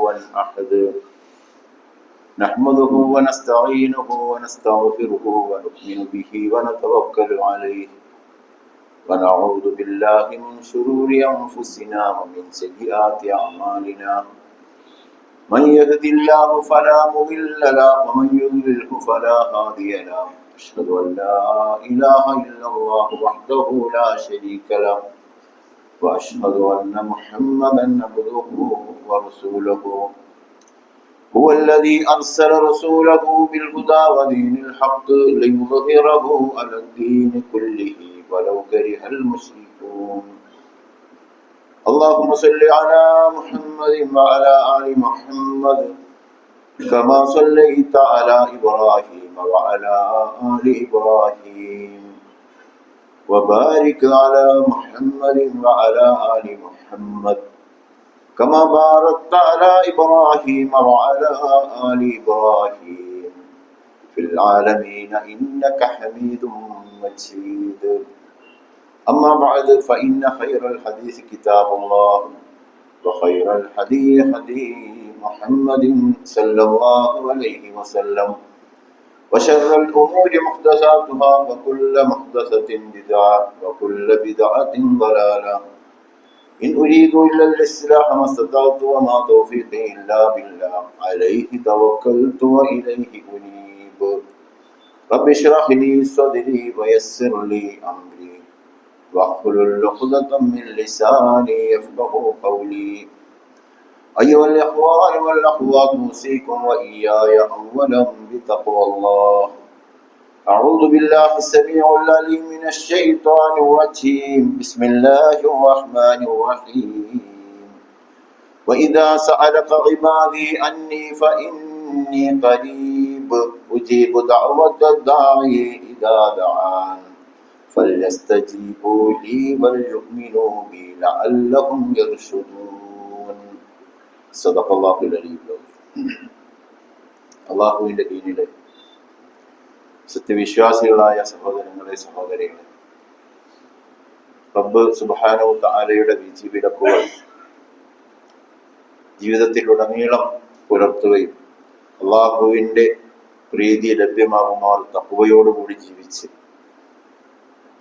كفوا أحد نحمده ونستعينه ونستغفره ونؤمن به ونتوكل عليه ونعوذ بالله من شرور أنفسنا ومن سيئات أعمالنا من يهد الله فلا مضل له ومن يضلله فلا هادي له أشهد أن لا إله إلا الله وحده لا شريك له وأشهد أن محمدا عبده ورسوله هو الذي أرسل رسوله بالهدى ودين الحق ليظهره على الدين كله ولو كره المشركون اللهم صل على محمد وعلى آل محمد كما صليت على إبراهيم وعلى آل إبراهيم وبارك على محمد وعلى آل محمد كما باركت على إبراهيم وعلى آل إبراهيم في العالمين إنك حميد مجيد أما بعد فإن خير الحديث كتاب الله وخير الهدي هدي محمد صلى الله عليه وسلم وشر الأمور محدثاتها وكل محدثة بدعة وكل بدعة ضلالة إن أريد إلا الإصلاح ما استطعت وما توفيقي إلا بالله عليه توكلت وإليه أنيب رب اشرح لي صدري ويسر لي أمري واحلل عقدة من لساني يفقهوا قولي أيها الإخوان والأخوات أوصيكم وإياي أولا بتقوى الله أعوذ بالله السميع العليم من الشيطان الرجيم بسم الله الرحمن الرحيم وإذا سألك عبادي عني فإني قريب أجيب دعوة الداعي إذا دعان فليستجيبوا لي وليؤمنوا بي لعلهم يرشدون صدق الله العلي العظيم അല്ലാഹുവിന്റെ ദീനിലെ സത്യവിശ്വാസികളായ സഹോദരങ്ങളെ സഹോദരികളെ, റബ്ബ് സുബ്ഹാനഹു തആലയുടെ വിധിവിലക്കുകൾ ജീവിതത്തിലുടനീളം പുലർത്തുകയും അല്ലാഹുവിന്റെ പ്രീതി ലഭ്യമാകുമാർ തഖ്വയോടുകൂടി ജീവിച്ച്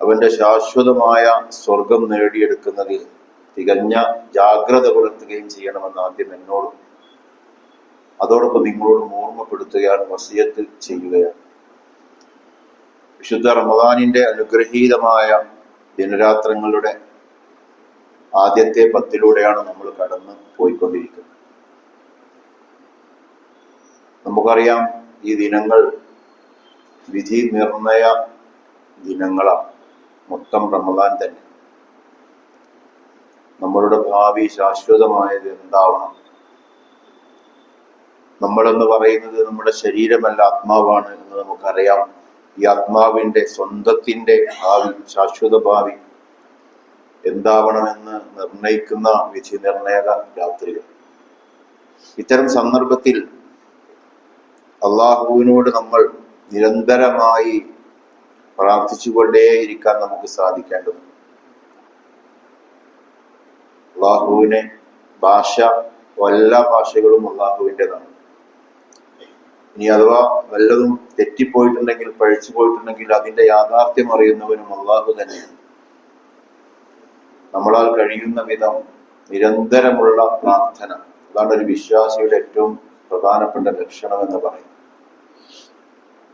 അവന്റെ ശാശ്വതമായ സ്വർഗം നേടിയെടുക്കുന്നതിൽ തികഞ്ഞ ജാഗ്രത പുലർത്തുകയും ചെയ്യണമെന്ന് ആദ്യം എന്നോടും അതോടൊപ്പം നിങ്ങളോടും ഓർമ്മപ്പെടുത്തുകയാണ്, വസിയത്ത് ചെയ്യുകയാണ്. വിശുദ്ധ റമദാനിന്റെ അനുഗ്രഹീതമായ ദിനരാത്രങ്ങളുടെ ആദ്യത്തെ 10 നമ്മൾ കടന്ന് പോയിക്കൊണ്ടിരിക്കുന്നത്. നമുക്കറിയാം, ഈ ദിനങ്ങൾ വിധി നിർണയ ദിനങ്ങളാണ്. മൊത്തം റമദാൻ തന്നെ നമ്മളുടെ ഭാവി ശാശ്വതമായത് എന്താവണം. നമ്മളെന്ന് പറയുന്നത് നമ്മുടെ ശരീരമല്ല, ആത്മാവാണ് എന്ന് നമുക്കറിയാം. ഈ ആത്മാവിന്റെ സ്വന്തത്തിന്റെ ഭാവി, ശാശ്വത ഭാവി എന്താവണമെന്ന് നിർണയിക്കുന്ന വിധി നിർണയക രാത്രികൾ. ഇത്തരം സന്ദർഭത്തിൽ അള്ളാഹുവിനോട് നമ്മൾ നിരന്തരമായി പ്രാർത്ഥിച്ചുകൊണ്ടേയിരിക്കാൻ നമുക്ക് സാധിക്കേണ്ടത്. അള്ളാഹുവിനെ ഭാഷ, എല്ലാ ഭാഷകളും അള്ളാഹുവിൻ്റെതാണ്. ഇനി അഥവാ വല്ലതും തെറ്റിപ്പോയിട്ടുണ്ടെങ്കിൽ, പഴിച്ചു പോയിട്ടുണ്ടെങ്കിൽ അതിന്റെ യാഥാർത്ഥ്യം അറിയുന്നവനും അള്ളാഹു തന്നെയാണ്. നമ്മളാൽ കഴിയുന്ന വിധം നിരന്തരമുള്ള പ്രാർത്ഥന, അതാണ് ഒരു വിശ്വാസിയുടെ ഏറ്റവും പ്രധാനപ്പെട്ട ലക്ഷണം എന്ന് പറയും.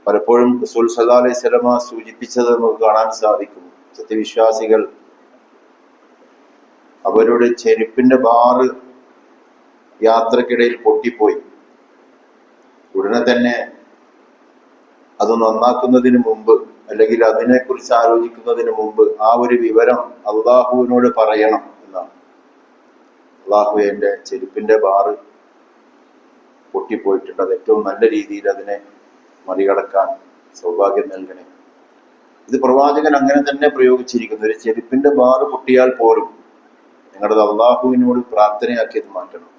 പലപ്പോഴും റസൂൽ സല്ലല്ലാഹു അലൈഹി വസല്ലമ സൂചിപ്പിച്ചത് നമുക്ക് കാണാൻ സാധിക്കും. സത്യവിശ്വാസികൾ അവരുടെ ചെരുപ്പിന്റെ ബാറ് യാത്രക്കിടയിൽ പൊട്ടിപ്പോയി. ഉടനെ തന്നെ അത് നന്നാക്കുന്നതിന് മുമ്പ്, അല്ലെങ്കിൽ അതിനെക്കുറിച്ച് ആലോചിക്കുന്നതിന് മുമ്പ് ആ ഒരു വിവരം അള്ളാഹുവിനോട് പറയണം എന്നാണ്. അള്ളാഹു, എൻ്റെ ചെരുപ്പിന്റെ ബാറ് പൊട്ടിപ്പോയിട്ടുണ്ട്, അത് ഏറ്റവും നല്ല രീതിയിൽ അതിനെ മറികടക്കാൻ സൗഭാഗ്യം നൽകണേ. ഇത് പ്രവാചകൻ അങ്ങനെ തന്നെ പ്രയോഗിച്ചിരിക്കുന്നു. ഒരു ചെരുപ്പിന്റെ ബാറ് പൊട്ടിയാൽ പോലും നിങ്ങളത് അള്ളാഹുവിനോട് പ്രാർത്ഥനയാക്കിയത് മാറ്റണം.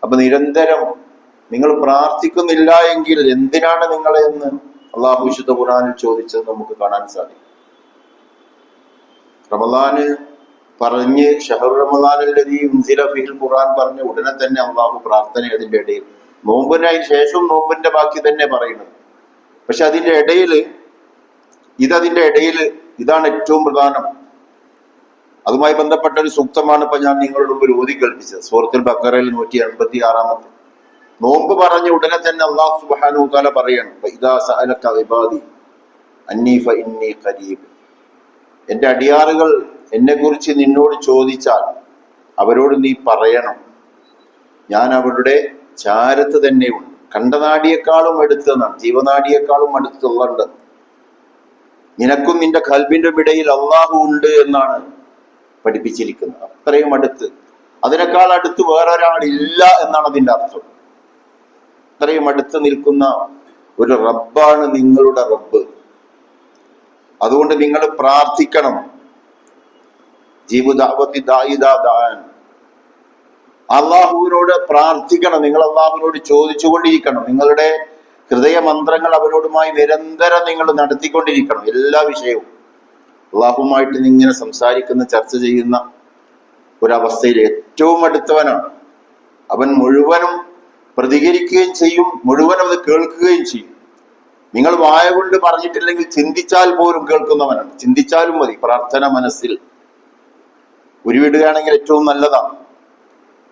അപ്പൊ നിരന്തരം നിങ്ങൾ പ്രാർത്ഥിക്കുന്നില്ല എങ്കിൽ എന്തിനാണ് നിങ്ങളെ എന്ന് അള്ളാഹു വിശുദ്ധ ഖുർആനിൽ ചോദിച്ചത് നമുക്ക് കാണാൻ സാധിക്കും. റമദാന് പറഞ്ഞ് ഷഹ്റു റമദാനില്ലദീ ഉൻസില ഫീഹിൽ ഖുർആൻ പറഞ്ഞ ഉടനെ തന്നെ അള്ളാഹു പ്രാർത്ഥന അതിന്റെ ഇടയിൽ, നോമ്പിനായി ശേഷം നോമ്പിന്റെ ബാക്കി തന്നെ പറയുന്നത്. പക്ഷെ അതിന്റെ ഇടയിൽ ഇതാണ് ഏറ്റവും പ്രധാനം. അതുമായി ബന്ധപ്പെട്ട ഒരു സൂക്തമാണ് ഇപ്പൊ ഞാൻ നിങ്ങളുടെ മുമ്പിൽ ഓതി കേൾപ്പിച്ചത്. സൂറത്തുൽ ബഖറയിൽ 186 നോമ്പ് പറഞ്ഞ ഉടനെ തന്നെ അല്ലാഹു സുബ്ഹാനഹു വ തആല പറയാണ്, ഇദാ സഅലക ഇബാദി അന്നീ ഫഇന്നീ ഖരീബ്. എന്റെ അടിയാറുകൾ എന്നെ കുറിച്ച് നിന്നോട് ചോദിച്ചാൽ അവരോട് നീ പറയണം, ഞാൻ അവരുടെ ചാരത്ത് തന്നെയുണ്ട്. കണ്ടനാടിയേക്കാളും അടുത്തെന്നാണ്, ജീവനാടിയേക്കാളും അടുത്തുള്ളത്. നിനക്കും നിന്റെ ഖൽബിന്റെ ഇടയിൽ അള്ളാഹു ഉണ്ട് എന്നാണ് പഠിപ്പിച്ചിരിക്കുന്നത്. അത്രയും അടുത്ത്, അതിനേക്കാൾ അടുത്ത് വേറൊരാളില്ല എന്നാണ് അതിന്റെ അർത്ഥം. അത്രയും അടുത്ത് നിൽക്കുന്ന ഒരു റബ്ബാണ് നിങ്ങളുടെ റബ്ബ്. അതുകൊണ്ട് നിങ്ങൾ പ്രാർത്ഥിക്കണം. അള്ളാഹുവിനോട് പ്രാർത്ഥിക്കണം. നിങ്ങൾ അള്ളാഹുവിനോട് ചോദിച്ചുകൊണ്ടിരിക്കണം. നിങ്ങളുടെ ഹൃദയ മന്ത്രങ്ങൾ അവരോടുമായി നിരന്തരം നിങ്ങൾ നടത്തിക്കൊണ്ടിരിക്കണം. എല്ലാ വിഷയവും അള്ളാഹുമായിട്ട് ഇങ്ങനെ സംസാരിക്കുന്ന, ചർച്ച ചെയ്യുന്ന ഒരവസ്ഥയിൽ ഏറ്റവും അടുത്തവനാണ് അവൻ. മുഴുവനും പ്രതികരിക്കുകയും ചെയ്യും, മുഴുവനും അത് കേൾക്കുകയും ചെയ്യും. നിങ്ങൾ വായ കൊണ്ട് പറഞ്ഞിട്ടില്ലെങ്കിൽ ചിന്തിച്ചാൽ പോലും കേൾക്കുന്നവനാണ്. ചിന്തിച്ചാലും മതി. പ്രാർത്ഥന മനസ്സിൽ ഉരുവിടുകയാണെങ്കിൽ ഏറ്റവും നല്ലതാണ്.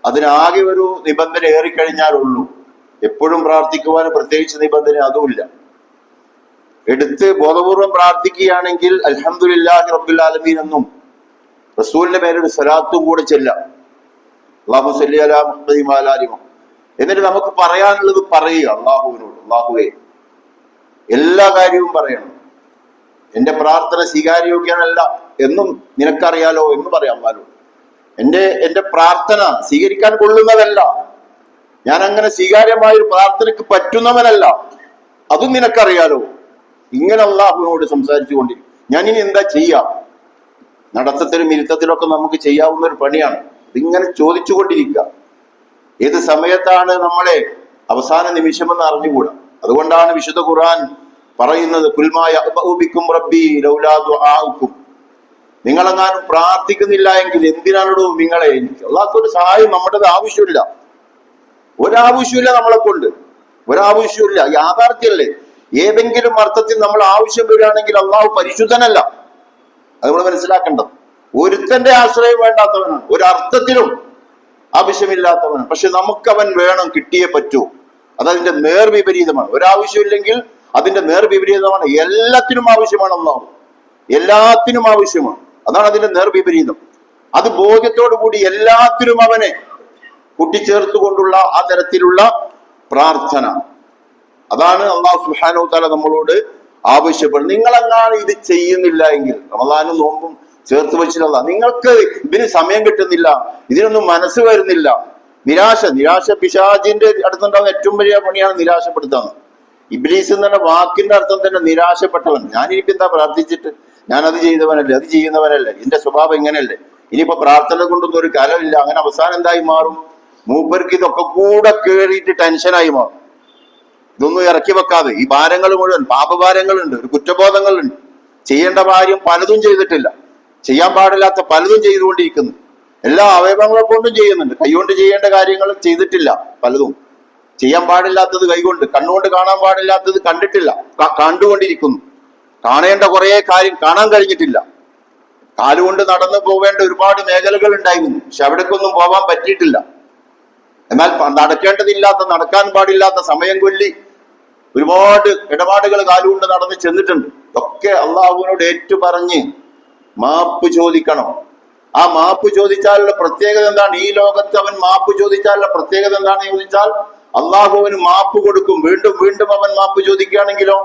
അതിനാകെ ഒരു നിബന്ധന ഏറിക്കഴിഞ്ഞാലുള്ളൂ. എപ്പോഴും പ്രാർത്ഥിക്കുവാൻ പ്രത്യേകിച്ച് നിബന്ധന അതുമില്ല. എടുത്ത് ബോധപൂർവം പ്രാർത്ഥിക്കുകയാണെങ്കിൽ അൽഹംദുലില്ലാഹി റബ്ബിൽ ആലമീൻ എന്നും റസൂലിന്റെ പേരൊരു സ്വലാത്തും കൂടെ ചെല്ലാം. അല്ലാഹു സ്വല്ലി അലാ മുഹമ്മദി വഅലാ ആലി മുഹമ്മദ്. എന്നിട്ട് നമുക്ക് പറയാനുള്ളത് പറയുക അള്ളാഹുവിനോട്. അള്ളാഹുവേ, എല്ലാ കാര്യവും പറയണം. എന്റെ പ്രാർത്ഥന സ്വീകാര്യോഗ്യമല്ല എന്നും നിനക്കറിയാലോ എന്ന് പറയാം അല്ലാഹു. എന്റെ പ്രാർത്ഥന സ്വീകരിക്കാൻ കൊള്ളുന്നതല്ല, ഞാൻ അങ്ങനെ സ്വീകാര്യമായ ഒരു പ്രാർത്ഥനയ്ക്ക് പറ്റുന്നവനല്ല, അതും നിനക്കറിയാലോ. ഇങ്ങനെ അള്ളാഹുവിനോട് സംസാരിച്ചു കൊണ്ടിരിക്കും. ഞാനിനി എന്താ ചെയ്യാം? നടത്തത്തിലും ഇരുത്തത്തിലൊക്കെ നമുക്ക് ചെയ്യാവുന്ന ഒരു പണിയാണ്. ഇതിങ്ങനെ ചോദിച്ചുകൊണ്ടിരിക്കുക. ഏത് സമയത്താണ് നമ്മളെ അവസാന നിമിഷമെന്ന് അറിഞ്ഞുകൂടാ. അതുകൊണ്ടാണ് വിശുദ്ധ ഖുർആൻ പറയുന്നത്, നിങ്ങളെങ്ങാനും പ്രാർത്ഥിക്കുന്നില്ല എങ്കിൽ എന്തിനാണോ നിങ്ങളെ എനിക്ക് അള്ളാഹ്ക്കൊരു സഹായം നമ്മുടെ ആവശ്യമില്ല. ഒരാവശ്യമില്ല നമ്മളെ കൊണ്ട്, ഒരാവശ്യമില്ല. യാഥാർത്ഥ്യല്ലേ? ഏതെങ്കിലും അർത്ഥത്തിൽ നമ്മൾ ആവശ്യം വരികയാണെങ്കിൽ അള്ളാഹു പരിശുദ്ധനല്ല. അത് നമ്മൾ മനസ്സിലാക്കേണ്ടത്. ഒരുത്തന്റെ ആശ്രയം വേണ്ടാത്തവനാണ്, ഒരർത്ഥത്തിലും ആവശ്യമില്ലാത്തവനാണ്. പക്ഷെ നമുക്കവൻ വേണം, കിട്ടിയേ പറ്റൂ. അതതിന്റെ നേർവിപരീതമാണ്. ഒരാവശ്യമില്ലെങ്കിൽ അതിന്റെ നേർവിപരീതമാണ്. എല്ലാത്തിനും ആവശ്യമാണ് അള്ളാഹു, എല്ലാത്തിനും ആവശ്യമാണ്. അതാണ് അതിന്റെ നേർവിപരീതം. അത് ബോധ്യത്തോടു കൂടി എല്ലാത്തിനും അവനെ കൂട്ടിച്ചേർത്തുകൊണ്ടുള്ള ആ തരത്തിലുള്ള പ്രാർത്ഥന, അതാണ് അള്ളാഹു സുബ്ഹാനഹു വ തആല നമ്മളോട് ആവശ്യപ്പെടുന്നത്. നിങ്ങളെങ്ങാനും ഇത് ചെയ്യുന്നില്ല എങ്കിൽ, റമദാനും നോമ്പും ചേർത്ത് വെച്ചിട്ടുള്ള, നിങ്ങൾക്ക് ഇതിന് സമയം കിട്ടുന്നില്ല, ഇതിനൊന്നും മനസ്സ് വരുന്നില്ല, നിരാശ പിശാചിന്റെ അടുത്തുണ്ടാകുന്ന ഏറ്റവും വലിയ പണിയാണ് നിരാശപ്പെടുത്താന്ന്. ഇബ്ലീസ് എന്ന വാക്കിന്റെ അർത്ഥം തന്നെ നിരാശപ്പെട്ടവൻ. ഞാനിരിക്കുന്ന പ്രാർത്ഥിച്ചിട്ട് ഞാനത് ചെയ്തവനല്ലേ, അത് ചെയ്യുന്നവനല്ലേ, എന്റെ സ്വഭാവം ഇങ്ങനെയല്ലേ, ഇനിയിപ്പോ പ്രാർത്ഥന കൊണ്ടൊന്നും ഒരു കലമില്ല. അങ്ങനെ അവസാനം എന്തായി മാറും? മൂപ്പർക്ക് ഇതൊക്കെ കൂടെ കേറിയിട്ട് ടെൻഷനായി മാറും. ഇതൊന്നും ഇറക്കി വെക്കാതെ ഈ ഭാരങ്ങൾ മുഴുവൻ, പാപഭാരങ്ങളുണ്ട്, ഒരു കുറ്റബോധങ്ങളുണ്ട്, ചെയ്യേണ്ട കാര്യം പലതും ചെയ്തിട്ടില്ല, ചെയ്യാൻ പാടില്ലാത്ത പലതും ചെയ്തുകൊണ്ടിരിക്കുന്നു. എല്ലാ അവയവങ്ങളെ കൊണ്ടും ചെയ്യുന്നുണ്ട്, കൈകൊണ്ട് ചെയ്യേണ്ട കാര്യങ്ങൾ ചെയ്തിട്ടില്ല, പലതും ചെയ്യാൻ പാടില്ലാത്തത് കൈകൊണ്ട്, കണ്ണുകൊണ്ട് കാണാൻ പാടില്ലാത്തത് കണ്ടിട്ടില്ല, കണ്ടുകൊണ്ടിരിക്കുന്നു. കാണേണ്ട കുറെ കാര്യം കാണാൻ കഴിഞ്ഞിട്ടില്ല. കാലുകൊണ്ട് നടന്നു പോവേണ്ട ഒരുപാട് മേഖലകൾ ഉണ്ടായിരുന്നു, പക്ഷെ അവിടേക്കൊന്നും പോവാൻ പറ്റിയിട്ടില്ല. എന്നാൽ നടക്കേണ്ടതില്ലാത്ത, നടക്കാൻ പാടില്ലാത്ത സമയം കൊല്ലി ഒരുപാട് ഇടപാടുകൾ കാലുകൊണ്ട് നടന്ന് ചെന്നിട്ടുണ്ട്. ഒക്കെ അള്ളാഹുവിനോട് ഏറ്റുപറഞ്ഞ് മാപ്പ് ചോദിക്കണം. ആ മാപ്പ് ചോദിച്ചാലുള്ള പ്രത്യേകത എന്താണ്? ഈ ലോകത്ത് അവൻ മാപ്പ് ചോദിച്ചാലുള്ള പ്രത്യേകത എന്താണെന്ന് ചോദിച്ചാൽ അള്ളാഹുവിന് മാപ്പ് കൊടുക്കും. വീണ്ടും വീണ്ടും അവൻ മാപ്പ് ചോദിക്കുകയാണെങ്കിലോ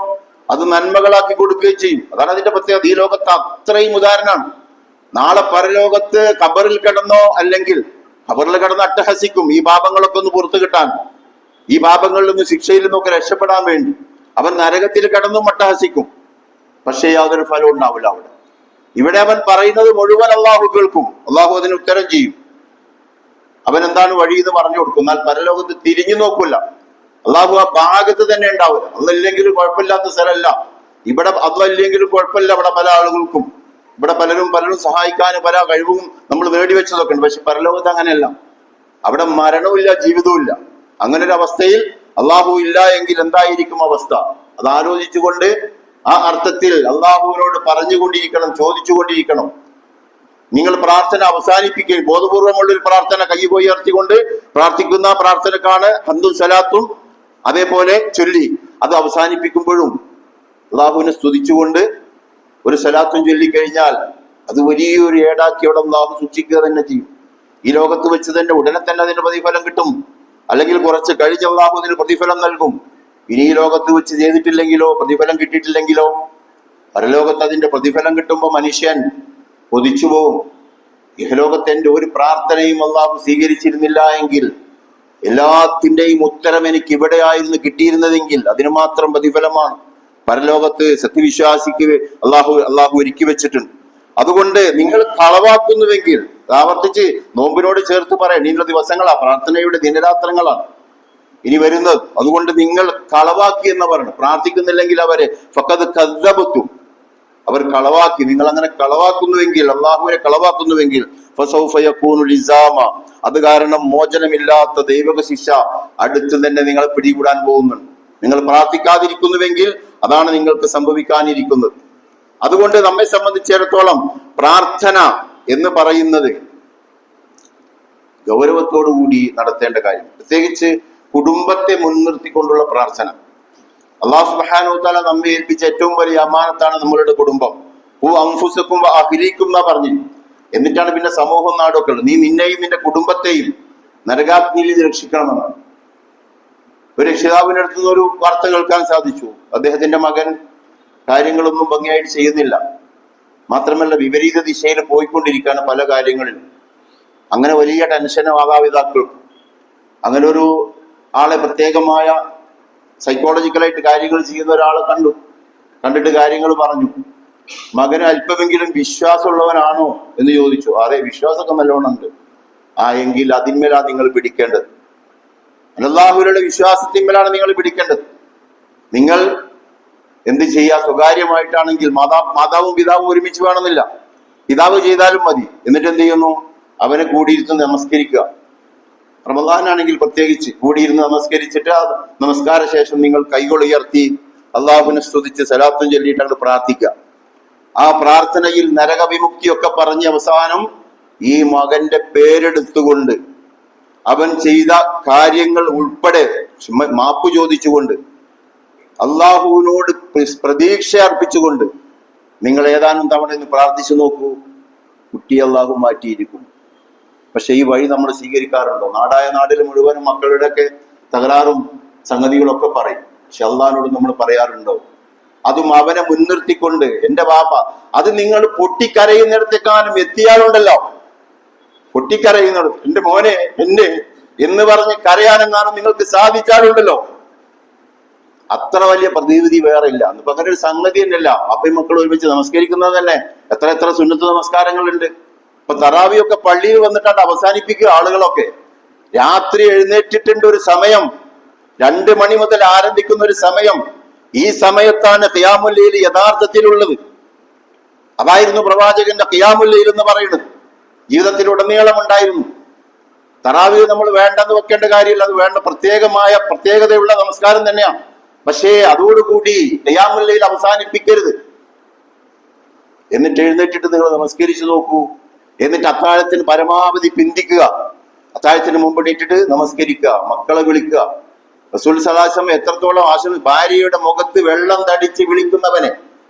അത് നന്മകളാക്കി കൊടുക്കുകയും ചെയ്യും. അതാണ് അതിന്റെ പ്രത്യേകത. ഈ ലോകത്ത് അത്രയും ഉദാഹരണമാണ്. നാളെ പരലോകത്ത് ഖബറിൽ കിടന്നോ, അല്ലെങ്കിൽ ഖബറിൽ കിടന്ന് അട്ടഹസിക്കും ഈ പാപങ്ങളൊക്കെ ഒന്ന് പുറത്തു കിട്ടാൻ, ഈ പാപങ്ങളിൽ നിന്ന്, ശിക്ഷയിൽ നിന്നൊക്കെ രക്ഷപ്പെടാൻ വേണ്ടി അവൻ നരകത്തിൽ കിടന്നും അട്ടഹസിക്കും. പക്ഷേ യാതൊരു ഫലവും ഉണ്ടാവില്ല അവിടെ. ഇവിടെ അവൻ പറയുന്നത് മുഴുവൻ അള്ളാഹു കേൾക്കും, അള്ളാഹു അതിന് ഉത്തരം ചെയ്യും. അവൻ എന്താണ് വഴി എന്ന് പറഞ്ഞു കൊടുക്കും. എന്നാൽ പരലോകത്ത് തിരിഞ്ഞു നോക്കൂല. അള്ളാഹു ആ ഭാഗത്ത് തന്നെ ഉണ്ടാവില്ല. അതല്ലെങ്കിലും കുഴപ്പമില്ലാത്ത സ്ഥലമല്ല ഇവിടെ, അതല്ലെങ്കിലും കുഴപ്പമില്ല അവിടെ പല ആളുകൾക്കും. ഇവിടെ പലരും സഹായിക്കാനും പല കഴിവും നമ്മൾ നേടിവെച്ചതൊക്കെ ഉണ്ട്. പക്ഷെ പരലോകത്ത് അങ്ങനെയല്ല. അവിടെ മരണവുമില്ല, ജീവിതവുമില്ല. അങ്ങനെ ഒരു അവസ്ഥയിൽ അള്ളാഹു ഇല്ല എങ്കിൽ എന്തായിരിക്കും അവസ്ഥ? അത് ആലോചിച്ചുകൊണ്ട് ആ അർത്ഥത്തിൽ അള്ളാഹുവിനോട് പറഞ്ഞുകൊണ്ടിരിക്കണം, ചോദിച്ചുകൊണ്ടിരിക്കണം. നിങ്ങൾ പ്രാർത്ഥന അവസാനിപ്പിക്കുക. ബോധപൂർവമുള്ളൊരു പ്രാർത്ഥന കൈ ഉയർത്തിക്കൊണ്ട് പ്രാർത്ഥിക്കുന്ന പ്രാർത്ഥനക്കാണ് ഹംദും സലാത്തും അതേപോലെ ചൊല്ലി അത് അവസാനിപ്പിക്കുമ്പോഴും അള്ളാഹുവിനെ സ്തുതിച്ചുകൊണ്ട് ഒരു സലാത്തും ചൊല്ലിക്കഴിഞ്ഞാൽ അത് വലിയൊരു ഏടാക്കി അവിടെ അള്ളാഹു സൂക്ഷിക്കുക തന്നെ ചെയ്യും. ഈ ലോകത്ത് വെച്ച് തന്നെ ഉടനെ തന്നെ അതിന് പ്രതിഫലം കിട്ടും, അല്ലെങ്കിൽ കുറച്ച് കഴിഞ്ഞ് അള്ളാഹു അതിന് പ്രതിഫലം നൽകും. ഇനി ഈ ലോകത്ത് വെച്ച് ചെയ്തിട്ടില്ലെങ്കിലോ, പ്രതിഫലം കിട്ടിയിട്ടില്ലെങ്കിലോ, പരലോകത്ത് അതിന്റെ പ്രതിഫലം കിട്ടുമ്പോൾ മനുഷ്യൻ കൊതിച്ചു പോവും. ഇഹലോകത്തെ എൻ്റെ ഒരു പ്രാർത്ഥനയും അള്ളാഹു സ്വീകരിച്ചിരുന്നില്ല എങ്കിൽ, എല്ലാത്തിൻ്റെയും ഉത്തരം എനിക്ക് ഇവിടെ ആയിരുന്നു കിട്ടിയിരുന്നതെങ്കിൽ അതിന് മാത്രം പ്രതിഫലമാണ് പരലോകത്ത് സത്യവിശ്വാസിക്ക് അള്ളാഹു ഒരുക്കി വെച്ചിട്ടുണ്ട്. അതുകൊണ്ട് നിങ്ങൾ കളവാക്കുന്നുവെങ്കിൽ, ആവർത്തിച്ച് നോമ്പിനോട് ചേർത്ത് പറയാം, ഇനിയുള്ള ദിവസങ്ങളാ, പ്രാർത്ഥനയുടെ ദിനരാത്രങ്ങളാണ് ഇനി വരുന്നത്. അതുകൊണ്ട് നിങ്ങൾ കളവാക്കി എന്ന് പറയണം. പ്രാർത്ഥിക്കുന്നില്ലെങ്കിൽ അവരെ ഫഖദ് കദ്ദബതും, അവർ കളവാക്കി. നിങ്ങൾ അങ്ങനെ കളവാക്കുന്നുവെങ്കിൽ, അള്ളാഹുവിനെ കളവാക്കുന്നുവെങ്കിൽ ഫസൗഫ യകൂനു ലിസാമ, അത് കാരണം മോചനമില്ലാത്ത ദൈവിക ശിക്ഷ അടുത്ത് തന്നെ നിങ്ങളെ പിടികൂടാൻ പോകുന്നുണ്ട്. നിങ്ങൾ പ്രാർത്ഥിക്കാതിരിക്കുന്നുവെങ്കിൽ അതാണ് നിങ്ങൾക്ക് സംഭവിക്കാനിരിക്കുന്നത്. അതുകൊണ്ട് നമ്മെ സംബന്ധിച്ചിടത്തോളം പ്രാർത്ഥന എന്ന് പറയുന്നത് ഗൗരവത്തോടുകൂടി നടത്തേണ്ട കാര്യം, പ്രത്യേകിച്ച് കുടുംബത്തെ മുൻനിർത്തിക്കൊണ്ടുള്ള പ്രാർത്ഥന. അല്ലാഹു സുബ്ഹാനഹു വ തആല നമ്മെ ഏൽപ്പിച്ച ഏറ്റവും വലിയ അമാനത്താണ് നമ്മളുടെ കുടുംബം. അൻഫുസക്കും അഹ്ലീക്കും എന്നാ പറഞ്ഞു. എന്നിട്ടാണ് പിന്നെ സമൂഹം, നാടൊക്കെ ഉള്ളത്. നീ നിന്നെയും നിന്റെ കുടുംബത്തെയും നരകാഗ്നിയിൽ രക്ഷിക്കണമെന്നാണ്. ഒരു രക്ഷിതാവിന്റെ അടുത്ത് നിന്ന് ഒരു വാർത്ത കേൾക്കാൻ സാധിച്ചു. അദ്ദേഹത്തിന്റെ മകൻ കാര്യങ്ങളൊന്നും ഭംഗിയായിട്ട് ചെയ്യുന്നില്ല, മാത്രമല്ല വിപരീത ദിശയിൽ പോയിക്കൊണ്ടിരിക്കുകയാണ് പല കാര്യങ്ങളിലും. അങ്ങനെ വലിയ ടെൻഷന് മാതാപിതാക്കൾക്കും. അങ്ങനെ ഒരു ആളെ, പ്രത്യേകമായ സൈക്കോളജിക്കലായിട്ട് കാര്യങ്ങൾ ചെയ്യുന്ന ഒരാളെ കണ്ടിട്ട് കാര്യങ്ങൾ പറഞ്ഞു. മകന് അല്പമെങ്കിലും വിശ്വാസമുള്ളവനാണോ എന്ന് ചോദിച്ചു. അതെ, വിശ്വാസമൊക്കെ നല്ലോണം ഉണ്ട്. എങ്കിൽ അതിന്മേലാണ് നിങ്ങൾ പിടിക്കേണ്ടത്. അല്ലാഹുവിലുള്ള വിശ്വാസത്തിന്മേലാണ് നിങ്ങൾ പിടിക്കേണ്ടത്. നിങ്ങൾ എന്ത് ചെയ്യുക, സ്വകാര്യമായിട്ടാണെങ്കിൽ മാതാവും പിതാവും ഒരുമിച്ച് വേണമെന്നില്ല, പിതാവ് ചെയ്താലും മതി. എന്നിട്ട് എന്ത് ചെയ്യുന്നു, അവനെ കൂടിയിരുന്ന് നമസ്കരിക്കുക. റമദാനാണെങ്കിൽ പ്രത്യേകിച്ച് കൂടിയിരുന്ന് നമസ്കരിച്ചിട്ട് ആ നമസ്കാര ശേഷം നിങ്ങൾ കൈകൾ ഉയർത്തി അള്ളാഹുവിനെ സ്തുതിച്ച് സലാത്തും ചൊല്ലിയിട്ട് അങ്ങോട്ട് പ്രാർത്ഥിക്കുക. ആ പ്രാർത്ഥനയിൽ നരകവിമുക്തിയൊക്കെ പറഞ്ഞ് അവസാനം ഈ മകന്റെ പേരെടുത്തുകൊണ്ട് അവൻ ചെയ്ത കാര്യങ്ങൾ ഉൾപ്പെടെ മാപ്പ് ചോദിച്ചുകൊണ്ട് അള്ളാഹുവിനോട് പ്രതീക്ഷ അർപ്പിച്ചുകൊണ്ട് നിങ്ങൾ ഏതാനും തവണ ഇന്ന് പ്രാർത്ഥിച്ചു നോക്കൂ, കുട്ടി അള്ളാഹു മാറ്റിയിരിക്കും. പക്ഷെ ഈ വഴി നമ്മൾ സ്വീകരിക്കാറുണ്ടോ? നാടായ നാടിൽ മുഴുവനും മക്കളുടെയൊക്കെ തകരാറും സംഗതികളൊക്കെ പറയും. പക്ഷെ അള്ളാഹിനോട് നമ്മൾ പറയാറുണ്ടോ? അതും അവനെ മുൻനിർത്തിക്കൊണ്ട്, എന്റെ വാപ്പ, അത് നിങ്ങൾ പൊട്ടിക്കരയുന്നിടത്തേക്കാളും എത്തിയാലുണ്ടല്ലോ, പൊട്ടിക്കരയുന്നിടത്ത് എന്റെ മോനെ എന്നെ എന്ന് പറഞ്ഞ് കരയാനെങ്ങാനും നിങ്ങൾക്ക് സാധിച്ചാലുണ്ടല്ലോ, അത്ര വലിയ പ്രതിവിധി വേറെ ഇല്ല. ഇപ്പൊ അങ്ങനെ ഒരു സംഗതി തന്നെയല്ല. അപ്പയും മക്കളും ഒരുമിച്ച് നമസ്കരിക്കുന്നത് തന്നെ എത്ര സുന്നത്ത് നമസ്കാരങ്ങളുണ്ട്. ഇപ്പൊ തറാവിയൊക്കെ പള്ളിയിൽ വന്നിട്ടാണ് അവസാനിപ്പിക്കുക ആളുകളൊക്കെ. രാത്രി എഴുന്നേറ്റിട്ടുണ്ട് ഒരു സമയം, 2 മണി മുതൽ ആരംഭിക്കുന്ന ഒരു സമയം. ഈ സമയത്താണ് ഖിയാമുൽ ലൈൽ യഥാർത്ഥത്തിലുള്ളത്. അതായിരുന്നു പ്രവാചകന്റെ ഖിയാമുൽ ലൈൽ എന്ന് പറയുന്നത്. ജീവിതത്തിലുടനീളം ഉണ്ടായിരുന്നു. തറാവി നമ്മൾ വേണ്ടെന്ന് വെക്കേണ്ട കാര്യമില്ല, അത് വേണ്ട പ്രത്യേകതയുള്ള നമസ്കാരം തന്നെയാണ്. പക്ഷേ അതോടുകൂടി ഖിയാമുൽ ലൈൽ അവസാനിപ്പിക്കരുത്. എന്നിട്ട് എഴുന്നേറ്റിട്ട് നിങ്ങൾ നമസ്കരിച്ചു നോക്കൂ. എന്നിട്ട് അത്താഴത്തിന് പരമാവധി പിന്തിക്കുക. അത്താഴത്തിന് മുമ്പ് എണീറ്റിട്ട് നമസ്കരിക്കുക, മക്കളെ വിളിക്കുക. റസൂൽ സല്ലല്ലാഹു അലൈഹി വസല്ലം എത്രത്തോളം ഭാര്യയുടെ മുഖത്ത് വെള്ളം തളിച്ച് വിളിക്കുന്നവനെ,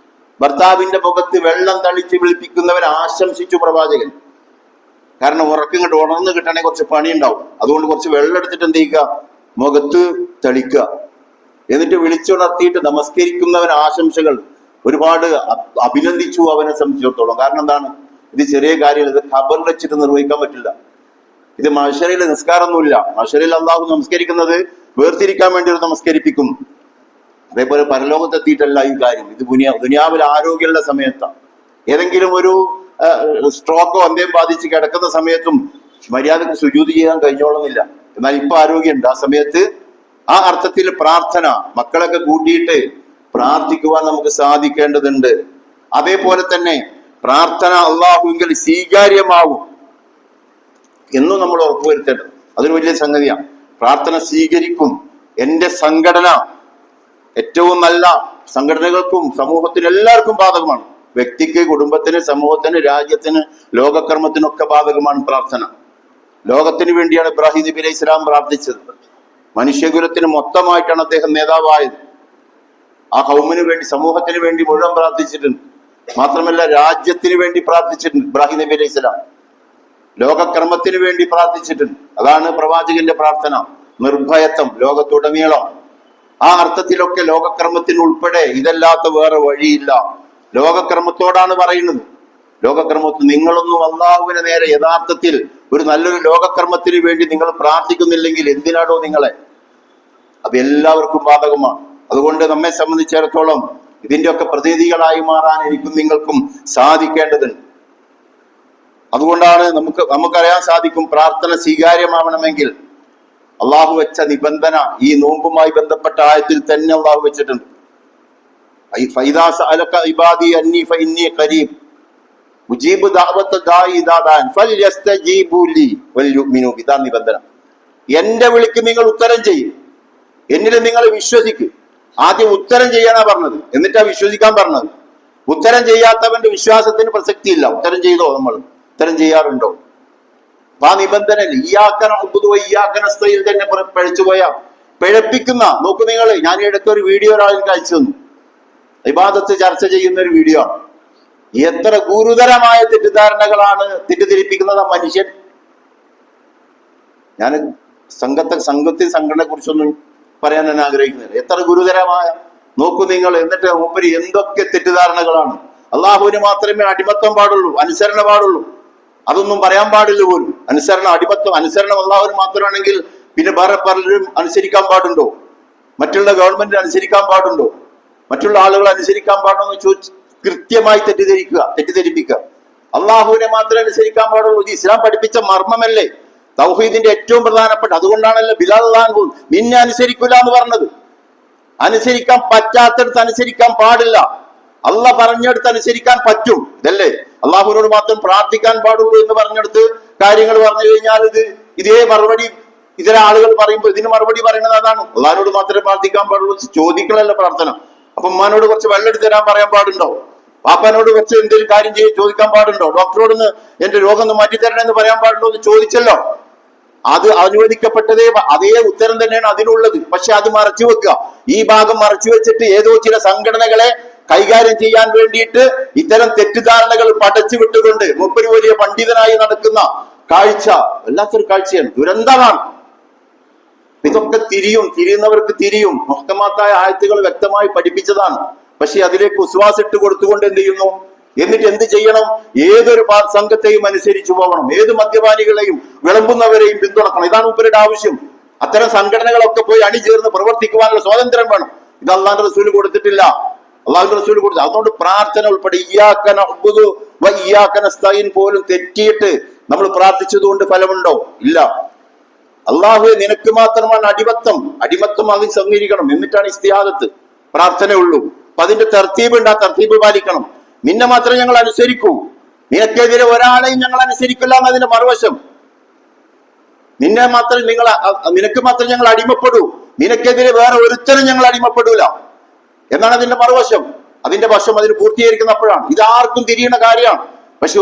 ഭർത്താവിന്റെ മുഖത്ത് വെള്ളം തളിച്ച് വിളിപ്പിക്കുന്നവനെ ആശംസിച്ചു പ്രവാചകൻ. കാരണം ഉറക്കിങ്ങോട്ട് ഉണർന്ന് കിട്ടണമെങ്കിൽ കുറച്ച് പണി ഉണ്ടാവും. അതുകൊണ്ട് കുറച്ച് വെള്ളം എടുത്തിട്ട് എന്ത് ചെയ്യുക, മുഖത്ത് തളിക്കുക. എന്നിട്ട് വിളിച്ചുണർത്തിയിട്ട് നമസ്കരിക്കുന്നവൻ ആശംസകൾ ഒരുപാട് അഭിനന്ദിച്ചു അവനെ സംബന്ധിച്ചിടത്തോളം. കാരണം എന്താണ്, ഇത് ചെറിയ കാര്യമല്ല. ഇത് ഖബറിൽ വെച്ചിട്ട് നിർവഹിക്കാൻ പറ്റില്ല. ഇത് മഹ്ശറിൽ നിസ്കാരമൊന്നുമില്ല. മഹ്ശറിൽ അള്ളാഹു നമസ്കരിക്കുന്നത് വേർതിരിക്കാൻ വേണ്ടി ഒരു നമസ്കരിപ്പിക്കും. അതേപോലെ പരലോകത്തെത്തിയിട്ടല്ല ഈ കാര്യം. ഇത് ദുനിയാവിൽ ആരോഗ്യമുള്ള സമയത്താണ്. ഏതെങ്കിലും ഒരു സ്ട്രോക്കോ എന്തെങ്കിലും ബാധിച്ച് കിടക്കുന്ന സമയത്തും മര്യാദക്ക് സുജൂദ് ചെയ്യാൻ കഴിഞ്ഞോളുന്നില്ല. എന്നാൽ ഇപ്പൊ ആരോഗ്യമുണ്ട്. ആ സമയത്ത് ആ അർത്ഥത്തിൽ പ്രാർത്ഥന, മക്കളൊക്കെ കൂട്ടിയിട്ട് പ്രാർത്ഥിക്കുവാൻ നമുക്ക് സാധിക്കേണ്ടതുണ്ട്. അതേപോലെ തന്നെ പ്രാർത്ഥന അള്ളാഹുവിൽ സ്വീകാര്യമാവും എന്നും നമ്മൾ ഉറപ്പുവരുത്തേണ്ടത്. അതൊരു വലിയ സംഗതിയാണ്. പ്രാർത്ഥന സ്വീകരിക്കും. എന്റെ സംഘടന ഏറ്റവും നല്ല സംഘടനകൾക്കും സമൂഹത്തിന് എല്ലാവർക്കും ബാധകമാണ്. വ്യക്തിക്ക്, കുടുംബത്തിന്, സമൂഹത്തിന്, രാജ്യത്തിന്, ലോകകർമ്മത്തിനൊക്കെ ബാധകമാണ് പ്രാർത്ഥന. ലോകത്തിന് വേണ്ടിയാണ് ഇബ്രാഹിം നബി അലൈഹി സ്വലാം പ്രാർത്ഥിച്ചത്. മനുഷ്യകുലത്തിന് മൊത്തമായിട്ടാണ് അദ്ദേഹം നേതാവായത്. ആ ഖൗമിന് വേണ്ടി, സമൂഹത്തിന് വേണ്ടി മുഴുവൻ പ്രാർത്ഥിച്ചിട്ടുണ്ട്. മാത്രമല്ല രാജ്യത്തിന് വേണ്ടി പ്രാർത്ഥിച്ചിട്ടുണ്ട് ഇബ്രാഹിം നബി അലൈഹി സ്വലാം. ലോകകർമ്മത്തിന് വേണ്ടി പ്രാർത്ഥിച്ചിട്ടുണ്ട്. അതാണ് പ്രവാചകന്റെ പ്രാർത്ഥന. നിർഭയത്വം ലോകത്തുടനീളം. ആ അർത്ഥത്തിലൊക്കെ ലോകകർമ്മത്തിന് ഉൾപ്പെടെ ഇതല്ലാത്ത വേറെ വഴിയില്ല. ലോകകർമ്മത്തോടാണ് പറയുന്നത്. ലോകകർമ്മത്തിൽ നിങ്ങളൊന്നും അള്ളാഹുവിനെ നേരെ യഥാർത്ഥത്തിൽ ഒരു നല്ലൊരു ലോകകർമ്മത്തിന് വേണ്ടി നിങ്ങൾ പ്രാർത്ഥിക്കുന്നില്ലെങ്കിൽ എന്തിനാണോ നിങ്ങളെ? അത് എല്ലാവർക്കും ബാധകമാണ്. അതുകൊണ്ട് നമ്മെ സംബന്ധിച്ചിടത്തോളം ഇതിന്റെയൊക്കെ പ്രതിനിധികളായി മാറാൻ എനിക്കും നിങ്ങൾക്കും സാധിക്കേണ്ടതുണ്ട്. അതുകൊണ്ടാണ് നമുക്കറിയാൻ സാധിക്കും, പ്രാർത്ഥന സ്വീകാര്യമാവണമെങ്കിൽ അള്ളാഹു വെച്ച നിബന്ധന ഈ നോമ്പുമായി ബന്ധപ്പെട്ട ആയത്തിൽ തന്നെ അള്ളാഹു വെച്ചിട്ടുണ്ട്. ഇതാ നിബന്ധന. എന്റെ വിളിക്ക് നിങ്ങൾ ഉത്തരം ചെയ്യും, എന്നിൽ നിങ്ങൾ വിശ്വസിക്കും. ആദ്യം ഉത്തരം ചെയ്യാനാ പറഞ്ഞത്, എന്നിട്ടാ വിശ്വസിക്കാൻ പറഞ്ഞത്. ഉത്തരം ചെയ്യാത്തവന്റെ വിശ്വാസത്തിന് പ്രസക്തിയില്ല. ഉത്തരം ചെയ്തോ? നമ്മൾ ഉത്തരം ചെയ്യാറുണ്ടോ? അപ്പൊ ആ നിബന്ധന ഇയ്യാക്കനസ്തയിൽ തന്നെ പഴിച്ചുപോയ പിഴപ്പിക്കുന്ന നോക്കൂ നിങ്ങൾ. ഞാൻ എടുത്ത ഒരു വീഡിയോ ഒരാൾക്ക് അയച്ചു തന്നു. ഇബാദത്ത് ചർച്ച ചെയ്യുന്ന ഒരു വീഡിയോ ആണ്. എത്ര ഗുരുതരമായ തെറ്റിദ്ധാരണകളാണ് തെറ്റിദ്ധരിപ്പിക്കുന്നത് ആ മനുഷ്യൻ. ഞാൻ സംഘടനയെ കുറിച്ചൊന്നും പറയാൻ ഞാൻ ആഗ്രഹിക്കുന്നില്ല. എത്ര ഗുരുതരമായ നോക്കൂ നിങ്ങൾ. എന്നിട്ട് മൂപ്പര് എന്തൊക്കെ തെറ്റിദ്ധാരണകളാണ്. അള്ളാഹുവിന് മാത്രമേ അടിമത്തം പാടുള്ളൂ, അനുസരണ പാടുള്ളൂ. അതൊന്നും പറയാൻ പാടില്ല പോലും. അനുസരണം, അടിമത്തം, അനുസരണം അള്ളാഹുവിന് മാത്രമാണെങ്കിൽ പിന്നെ വേറെ പലരും അനുസരിക്കാൻ പാടുണ്ടോ? മറ്റുള്ള ഗവൺമെന്റ് അനുസരിക്കാൻ പാടുണ്ടോ? മറ്റുള്ള ആളുകൾ അനുസരിക്കാൻ പാടുണ്ടോ എന്ന് ചോദിച്ച് കൃത്യമായി തെറ്റിദ്ധരിപ്പിക്കുക. അള്ളാഹുവിനെ മാത്രമേ അനുസരിക്കാൻ പാടുള്ളൂ. ഇത് ഇസ്ലാം പഠിപ്പിച്ച മർമ്മമല്ലേ? തൗഹീദിന്റെ ഏറ്റവും പ്രധാനപ്പെട്ട. അതുകൊണ്ടാണല്ലോ ബിലാൽ അള്ളാഹു നിന്നെ അനുസരിക്കില്ല എന്ന് പറഞ്ഞത്. അനുസരിക്കാൻ പറ്റാത്തടത്ത് അനുസരിക്കാൻ പാടില്ല. അള്ളാഹ് പറഞ്ഞെടുത്ത് അനുസരിക്കാൻ പറ്റും. ഇതല്ലേ അള്ളാഹുവിനോട് മാത്രം പ്രാർത്ഥിക്കാൻ പാടുള്ളൂ എന്ന് പറഞ്ഞെടുത്ത് കാര്യങ്ങൾ പറഞ്ഞു കഴിഞ്ഞാൽ ഇതേ മറുപടി ഇതര ആളുകൾ പറയുമ്പോൾ ഇതിന് മറുപടി പറയുന്നത് അതാണ്. അള്ളാഹിനോട് മാത്രമേ പ്രാർത്ഥിക്കാൻ പാടുള്ളൂ. ചോദിക്കലല്ല പ്രാർത്ഥന. അപ്പൊ ഉമ്മാനോട് കുറച്ച് വെള്ളം എടുത്ത് തരാൻ പറയാൻ പാടുണ്ടോ? പാപ്പാനോട് കുറച്ച് എന്തെങ്കിലും കാര്യം ചോദിക്കാൻ പാടുണ്ടോ? ഡോക്ടറോടൊന്ന് എന്റെ രോഗം ഒന്ന് മാറ്റിത്തരണമെന്ന് പറയാൻ പാടുണ്ടോ എന്ന് ചോദിച്ചല്ലോ. അത് അനുവദിക്കപ്പെട്ടതേ അതേ ഉത്തരം തന്നെയാണ് അതിനുള്ളത്. പക്ഷെ അത് മറച്ചു വെക്കുക. ഈ ഭാഗം മറച്ചു വെച്ചിട്ട് ഏതോ ചില സംഘടനകളെ കൈകാര്യം ചെയ്യാൻ വേണ്ടിയിട്ട് ഇത്തരം തെറ്റിദ്ധാരണകൾ പടച്ചു വിട്ടുകൊണ്ട് മൂപ്പര് വലിയ പണ്ഡിതനായി നടക്കുന്ന കാഴ്ച വല്ലാത്തൊരു കാഴ്ചയാണ്, ദുരന്തമാണ്. ഇതൊക്കെ തിരിയുന്നവർക്ക് തിരിയും. മുഹ്കമാത്തായ ആയത്തുകൾ വ്യക്തമായി പഠിപ്പിച്ചതാണ്. പക്ഷെ അതിലേക്ക് വിശ്വാസിട്ട് കൊടുത്തുകൊണ്ട് എന്ത് ചെയ്യുന്നു? എന്നിട്ട് എന്ത് ചെയ്യണം? ഏതൊരു സംഘത്തെയും അനുസരിച്ചു പോകണം. ഏത് മദ്യപാനികളെയും വിളമ്പുന്നവരെയും പിന്തുണക്കണം. ഇതാണ് മൂപ്പരുടെ ആവശ്യം. അത്തരം സംഘടനകളൊക്കെ പോയി അണിചേർന്ന് പ്രവർത്തിക്കുവാനുള്ള സ്വാതന്ത്ര്യം വേണം. ഇത് അള്ളാഹുവിന്റെ റസൂൽ കൊടുത്തിട്ടില്ല. അള്ളാഹുവിന്റെ റസൂൽ കൊടുത്തു. അതുകൊണ്ട് പ്രാർത്ഥന ഉൾപ്പെടെ ഇയ്യാക നഅ്ബുദു വ ഇയ്യാക നസ്തഈൻ പോലും തെറ്റിയിട്ട് നമ്മൾ പ്രാർത്ഥിച്ചതുകൊണ്ട് ഫലമുണ്ടോ? ഇല്ല. അള്ളാഹുവെ നിനക്ക് മാത്രമാണ് അടിമത്തം അതിൽ സംഗീകരിക്കണം. എന്നിട്ടാണ് ഇസ്തിഹാദത്ത് പ്രാർത്ഥനയുള്ളൂ. അപ്പൊ അതിന്റെ തർത്തീബ് ഉണ്ട്. ആ തർത്തീബ് പാലിക്കണം. നിന്നെ മാത്രമേ ഞങ്ങൾ അനുസരിക്കൂ, നിനക്കെതിരെ ഒരാളെയും ഞങ്ങൾ അനുസരിക്കില്ല എന്നതിന്റെ മറുവശം. നിനക്ക് മാത്രം ഞങ്ങൾ അടിമപ്പെടൂ, നിനക്കെതിരെ വേറെ ഒരുത്തരും ഞങ്ങൾ അടിമപ്പെടൂല എന്നാണ് അതിന്റെ മറുവശം. അതിന്റെ വശം അതിന് പൂർത്തീകരിക്കുന്നപ്പോഴാണ്. ഇതാർക്കും തിരിയുന്ന കാര്യമാണ്. പക്ഷെ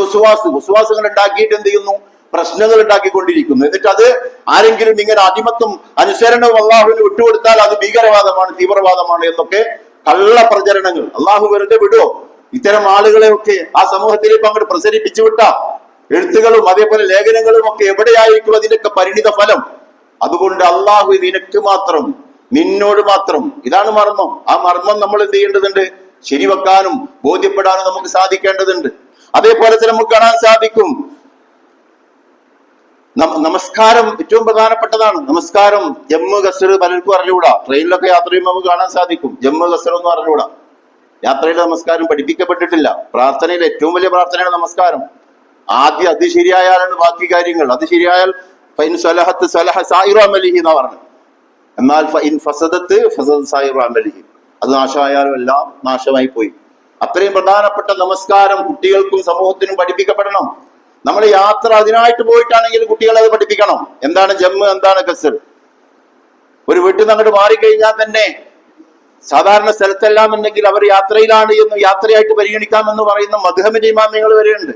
വിശ്വാസങ്ങൾ ഉണ്ടാക്കിയിട്ട് എന്ത് ചെയ്യുന്നു? പ്രശ്നങ്ങൾ ഉണ്ടാക്കിക്കൊണ്ടിരിക്കുന്നു. എന്നിട്ട് അത് ആരെങ്കിലും ഇങ്ങനെ അടിമത്വം അനുസരണവും അള്ളാഹുവിന് വിട്ടുകൊടുത്താൽ അത് ഭീകരവാദമാണ്, തീവ്രവാദമാണ് എന്നൊക്കെ കള്ള പ്രചരണങ്ങൾ. അള്ളാഹു വെറുതെ വിടുവോ? ഇത്തരം ആളുകളെയൊക്കെ ആ സമൂഹത്തിലേക്ക് അങ്ങോട്ട് പ്രസരിപ്പിച്ചു വിട്ട എഴുത്തുകളും അതേപോലെ ലേഖനങ്ങളും ഒക്കെ എവിടെയായിരിക്കും അതിന്റെയൊക്കെ പരിണിത ഫലം? അതുകൊണ്ട് അള്ളാഹു നിനക്ക് മാത്രം, നിന്നോട് മാത്രം. ഇതാണ് മർമ്മം. ആ മർമ്മം നമ്മൾ എന്ത് ചെയ്യേണ്ടതുണ്ട്? ശരിവെക്കാനും ബോധ്യപ്പെടാനും നമുക്ക് സാധിക്കേണ്ടതുണ്ട്. അതേപോലെ തന്നെ നമുക്ക് കാണാൻ സാധിക്കും നമസ്കാരം ഏറ്റവും പ്രധാനപ്പെട്ടതാണ്. നമസ്കാരം ജമ്മു കസർ പലർക്കും അറിഞ്ഞുകൂടാ. ട്രെയിനിലൊക്കെ യാത്ര ചെയ്യുമ്പോൾ നമുക്ക് കാണാൻ സാധിക്കും. ജമ്മു കസർ ഒന്നും അറിഞ്ഞുകൂടാ. യാത്രയിൽ നമസ്കാരം പഠിപ്പിക്കപ്പെട്ടിട്ടില്ല. പ്രാർത്ഥനയിൽ ഏറ്റവും വലിയ പ്രാർത്ഥനയാണ് നമസ്കാരം. ആദ്യം അത് ശരിയായാലാണ് ബാക്കി കാര്യങ്ങൾ. അത് ശരിയായാൽ ഫൈൻ സ്വലഹത്ത് സ്വലഹ സായിറു അമലിഹി എന്നാ പറഞ്ഞത്. എന്നാൽ ഫൈൻ ഫസദത്ത് ഫസദ് സായിറു അമലിഹി, അത് നാശമായാലും എല്ലാം നാശമായി പോയി. അത്രയും പ്രധാനപ്പെട്ട നമസ്കാരം കുട്ടികൾക്കും സമൂഹത്തിനും പഠിപ്പിക്കപ്പെടണം. നമ്മൾ യാത്ര അതിനായിട്ട് പോയിട്ടാണെങ്കിൽ കുട്ടികളെ അത് പഠിപ്പിക്കണം. എന്താണ് ജമ്മ്, എന്താണ് കസർ. ഒരു വീട്ടിൽ നിന്ന് അങ്ങോട്ട് മാറിക്കഴിഞ്ഞാൽ തന്നെ സാധാരണ സ്ഥലത്തെല്ലാം ഉണ്ടെങ്കിൽ അവർ യാത്രയിലാണ് എന്ന് യാത്രയായിട്ട് പരിഗണിക്കാമെന്ന് പറയുന്ന മദ്ഹബിന്റെ ഇമാമികൾ വരെയുണ്ട്.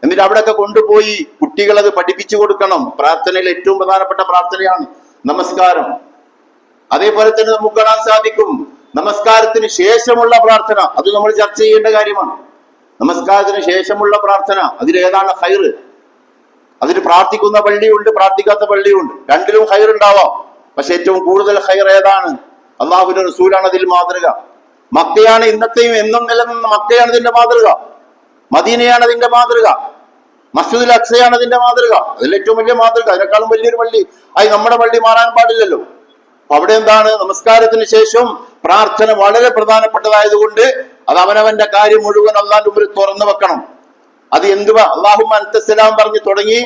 എന്നിട്ട് അവിടെയൊക്കെ കൊണ്ടുപോയി കുട്ടികളത് പഠിപ്പിച്ചു കൊടുക്കണം. പ്രാർത്ഥനയിൽ ഏറ്റവും പ്രധാനപ്പെട്ട പ്രാർത്ഥനയാണ് നമസ്കാരം. അതേപോലെ തന്നെ നമുക്ക് കാണാൻ സാധിക്കും നമസ്കാരത്തിന് ശേഷമുള്ള പ്രാർത്ഥന, അത് നമ്മൾ ചർച്ച ചെയ്യേണ്ട കാര്യമാണ്. നമസ്കാരത്തിന് ശേഷമുള്ള പ്രാർത്ഥന, അതിലേതാണ് ഹൈറ്? അതിന് പ്രാർത്ഥിക്കുന്ന പള്ളിയുണ്ട്, പ്രാർത്ഥിക്കാത്ത പള്ളിയുണ്ട്. രണ്ടിലും ഹൈർ ഉണ്ടാവാം. പക്ഷെ ഏറ്റവും കൂടുതൽ ഹൈർ ഏതാണ്? അള്ളാഹുവിന്റെ റസൂലാണ് അതിൽ മാതൃക. മക്കയാണ് ഇന്നത്തെയും എന്നും നിലനിന്ന മക്കയാണ് ഇതിന്റെ മാതൃക. മദീനയാണ് അതിന്റെ മാതൃക. മസ്ജിദുൽ അഖ്സയാണ് അതിന്റെ മാതൃക. അതിൽ ഏറ്റവും വലിയ മാതൃക. അതിനേക്കാളും വലിയൊരു പള്ളി ആയി നമ്മുടെ പള്ളി മാറാൻ പാടില്ലല്ലോ. അപ്പൊ അവിടെ എന്താണ്? നമസ്കാരത്തിന് ശേഷം പ്രാർത്ഥന വളരെ പ്രധാനപ്പെട്ടതായതുകൊണ്ട് അത് അവനവന്റെ കാര്യം മുഴുവൻ അള്ളാന്റെ മുമ്പിൽ തുറന്നു വെക്കണം. അത് എന്തുവാ? അല്ലാഹുമ്മ അൻതസ്സലാം പറഞ്ഞ് തുടങ്ങി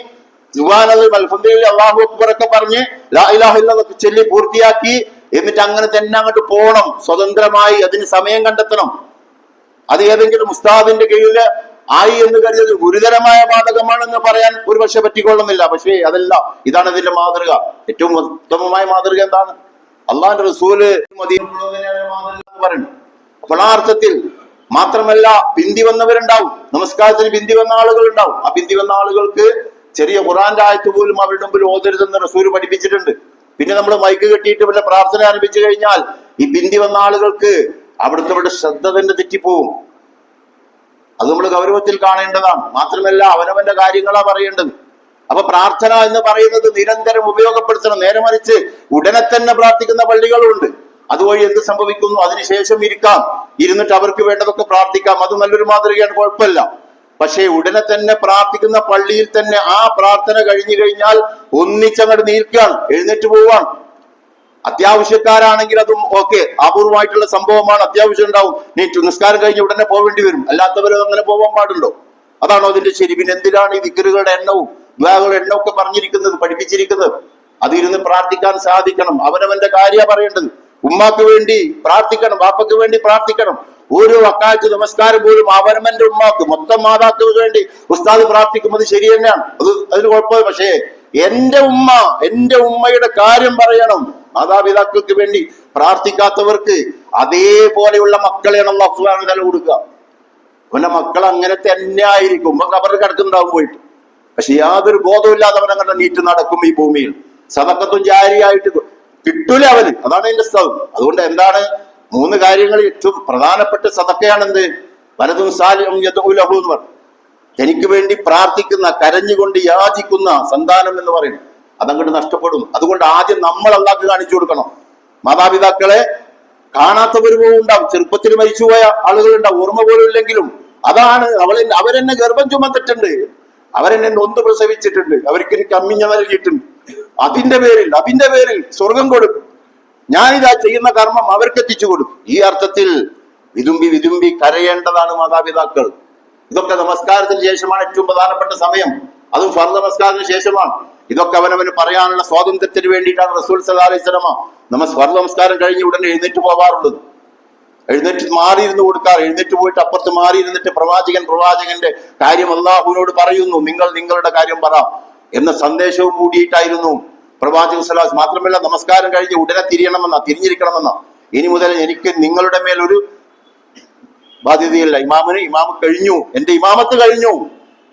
സുബ്ഹാനല്ലാഹി വൽഹംദുലില്ലാഹി അല്ലാഹു അക്ബർ ഒക്കെ പറഞ്ഞ് ലാ ഇലാഹ ഇല്ലല്ലാഹ് ചൊല്ലി പൂർത്തിയാക്കി എന്നിട്ട് അങ്ങനെ തന്നെ അങ്ങോട്ട് പോകണം. സ്വതന്ത്രമായി അതിന് സമയം കണ്ടെത്തണം. അത് ഏതെങ്കിലും ഉസ്താദിന്റെ കീഴിൽ ആയി എന്ന് കരുതിയത് ഗുരുതരമായ ബാധകമാണെന്ന് പറയാൻ ഒരു പക്ഷെ പറ്റിക്കൊള്ളുന്നില്ല. പക്ഷേ അതല്ല, ഇതാണ് ഇതിന്റെ മാതൃക. ഏറ്റവും ഉത്തമമായ മാതൃക എന്താണ്? അള്ളാന്റെ റസൂല് പറയുന്നു. അപ്പോൾ ആ അർത്ഥത്തിൽ മാത്രമല്ല, പിന്തി വന്നവരുണ്ടാവും. നമസ്കാരത്തിന് പിന്തി വന്ന ആളുകൾ ഉണ്ടാവും. ആ പിന്തി വന്ന ആളുകൾക്ക് ചെറിയ ഖുർആന്റെ ആയത്ത് പോലും അവരുടെ മുമ്പിൽ ഓതരുതെന്ന് റസൂല് പഠിപ്പിച്ചിട്ടുണ്ട്. പിന്നെ നമ്മൾ മൈക്ക് കെട്ടിയിട്ട് വല്ല പ്രാർത്ഥന ആരംഭിച്ചു കഴിഞ്ഞാൽ ഈ പിന്തി വന്ന ആളുകൾക്ക് അവിടുത്തെ ശ്രദ്ധ തന്നെ തെറ്റിപ്പോവും. അത് നമ്മൾ ഗൗരവത്തിൽ കാണേണ്ടതാണ്. മാത്രമല്ല അവനവന്റെ കാര്യങ്ങളാ പറയേണ്ടത്. അപ്പൊ പ്രാർത്ഥന എന്ന് പറയുന്നത് നിരന്തരം ഉപയോഗപ്പെടുത്തണം. നേരെ മറിച്ച് ഉടനെ തന്നെ പ്രാർത്ഥിക്കുന്ന പള്ളികളുണ്ട്. അതുവഴി എന്ത് സംഭവിക്കുന്നു? അതിനുശേഷം ഇരുന്നിട്ട് അവർക്ക് വേണ്ടതൊക്കെ പ്രാർത്ഥിക്കാം. അത് നല്ലൊരു മാതൃകയാണ്, കുഴപ്പമില്ല. പക്ഷേ ഉടനെ തന്നെ പ്രാർത്ഥിക്കുന്ന പള്ളിയിൽ തന്നെ ആ പ്രാർത്ഥന കഴിഞ്ഞു കഴിഞ്ഞാൽ ഒന്നിച്ചങ്ങോട്ട് നിൽക്കുകയാണ്, എഴുന്നേറ്റ് പോവാണ്. അത്യാവശ്യക്കാരാണെങ്കിൽ അതും ഓക്കെ, അപൂർവമായിട്ടുള്ള സംഭവമാണ്. അത്യാവശ്യം ഉണ്ടാവും, നീ നിസ്കാരം കഴിഞ്ഞ് ഉടനെ പോവേണ്ടി വരും. അല്ലാത്തവരും അങ്ങനെ പോകാൻ പാടുണ്ടോ? അതാണോ അതിന്റെ ശരി? പിന്നെ എന്തിനാണ് ഈ ദിക്റുകളുടെ എണ്ണവും ദുആകളുടെ എണ്ണവും ഒക്കെ പറഞ്ഞിരിക്കുന്നത്, പഠിപ്പിച്ചിരിക്കുന്നത്? അതിരുന്ന് പ്രാർത്ഥിക്കാൻ സാധിക്കണം. അവനവന്റെ കാര്യമാണ് പറയേണ്ടത്. ഉമ്മാക്ക് വേണ്ടി പ്രാർത്ഥിക്കണം, ബാപ്പക്ക് വേണ്ടി പ്രാർത്ഥിക്കണം. ഓരോ വക്കാലത്ത് നമസ്കാരം പോലും അവനവന്റെ ഉമ്മാക്ക്, മൊത്തം മാതാക്കൾക്ക് വേണ്ടി ഉസ്താദ് പ്രാർത്ഥിക്കുന്നത് ശരി തന്നെയാണ്. അതിന് കുഴപ്പമില്ല. പക്ഷേ എന്റെ ഉമ്മയുടെ കാര്യം പറയണം. മാതാപിതാക്കൾക്ക് വേണ്ടി പ്രാർത്ഥിക്കാത്തവർക്ക് അതേപോലെയുള്ള മക്കളെയാണ് അല്ലാഹു സുബ്ഹാനഹു വ തആല കൊടുക്കുക. അവന്റെ മക്കൾ അങ്ങനെ തന്നെ ആയിരിക്കും. ഖബറിൽ കിടക്കുന്നുണ്ടാവും പോയിട്ട്. പക്ഷെ യാതൊരു ബോധമില്ലാതെ അവൻ അങ്ങനെ നീറ്റ് നടക്കും ഈ ഭൂമിയിൽ. സദഖത്തുൻ ജാരിയായിട്ട് കിട്ടൂല അവന്. അതാണ് അതിന്റെ സ്ഥലം. അതുകൊണ്ട് എന്താണ്? 3 കാര്യങ്ങൾ ഏറ്റവും പ്രധാനപ്പെട്ട സദഖയാണ് എന്ത്? വലതും സാലിഹുൻ യദ്ഉ ലഹു എന്ന് പറഞ്ഞു. എനിക്ക് വേണ്ടി പ്രാർത്ഥിക്കുന്ന, കരഞ്ഞുകൊണ്ട് യാചിക്കുന്ന സന്താനം എന്ന് പറയുന്നത് അതങ്ങോട്ട് നഷ്ടപ്പെടും. അതുകൊണ്ട് ആദ്യം നമ്മൾ അല്ലാഹ്ക്ക് കാണിച്ചു കൊടുക്കണം. മാതാപിതാക്കളെ കാണാത്തവരും ഉണ്ടാവും, ചെറുപ്പത്തിൽ മരിച്ചുപോയ ആളുകളുണ്ടാവും, ഓർമ്മ പോലും ഇല്ലെങ്കിലും. അതാണ് അവരെന്നെ ഗർഭം ചുമന്നിട്ടുണ്ട്, അവരെന്നെ നൊന്ത് പ്രസവിച്ചിട്ടുണ്ട്, അവർക്ക് എനിക്ക് അമ്മിഞ്ഞ നൽകിയിട്ടുണ്ട്. അതിന്റെ പേരിൽ സ്വർഗം കൊടുക്കും. ഞാനിതാ ചെയ്യുന്ന കർമ്മം അവർക്ക് എത്തിച്ചു കൊടുക്കും. ഈ അർത്ഥത്തിൽ വിതുമ്പി കരയേണ്ടതാണ് മാതാപിതാക്കൾ. ഇതൊക്കെ നമസ്കാരത്തിന് ശേഷമാണ് ഏറ്റവും പ്രധാനപ്പെട്ട സമയം. അതും ഫർദ് നമസ്കാരത്തിന് ശേഷമാണ്. ഇതൊക്കെ അവനവന് പറയാനുള്ള സ്വാതന്ത്ര്യത്തിന് വേണ്ടിയിട്ടാണ് റസൂൽ സല്ലല്ലാഹു അലൈഹി വസല്ലം ഫർദ് നമസ്കാരം കഴിഞ്ഞ് ഉടനെ എഴുന്നേറ്റ് പോകാറുള്ളത്. എഴുന്നേറ്റ് മാറിയിരുന്നു കൊടുക്കാറ്. എഴുന്നേറ്റ് പോയിട്ട് അപ്പുറത്ത് മാറിയിരുന്നിട്ട് പ്രവാചകന്റെ കാര്യം അല്ലാഹുവിനോട് പറയുന്നു. നിങ്ങൾ നിങ്ങളുടെ കാര്യം പറ എന്ന സന്ദേശവും കൂടിയിട്ടായിരുന്നു പ്രവാചകൻ സല്ലല്ലാഹു അലൈഹി വസല്ലം. മാത്രമല്ല നമസ്കാരം കഴിഞ്ഞ് ഉടനെ തിരിഞ്ഞിരിക്കണമെന്ന ഇനി മുതൽ എനിക്ക് നിങ്ങളുടെ മേലൊരു ബാധ്യതയില്ല. ഇമാമ് കഴിഞ്ഞു, എന്റെ ഇമാമത്ത് കഴിഞ്ഞു,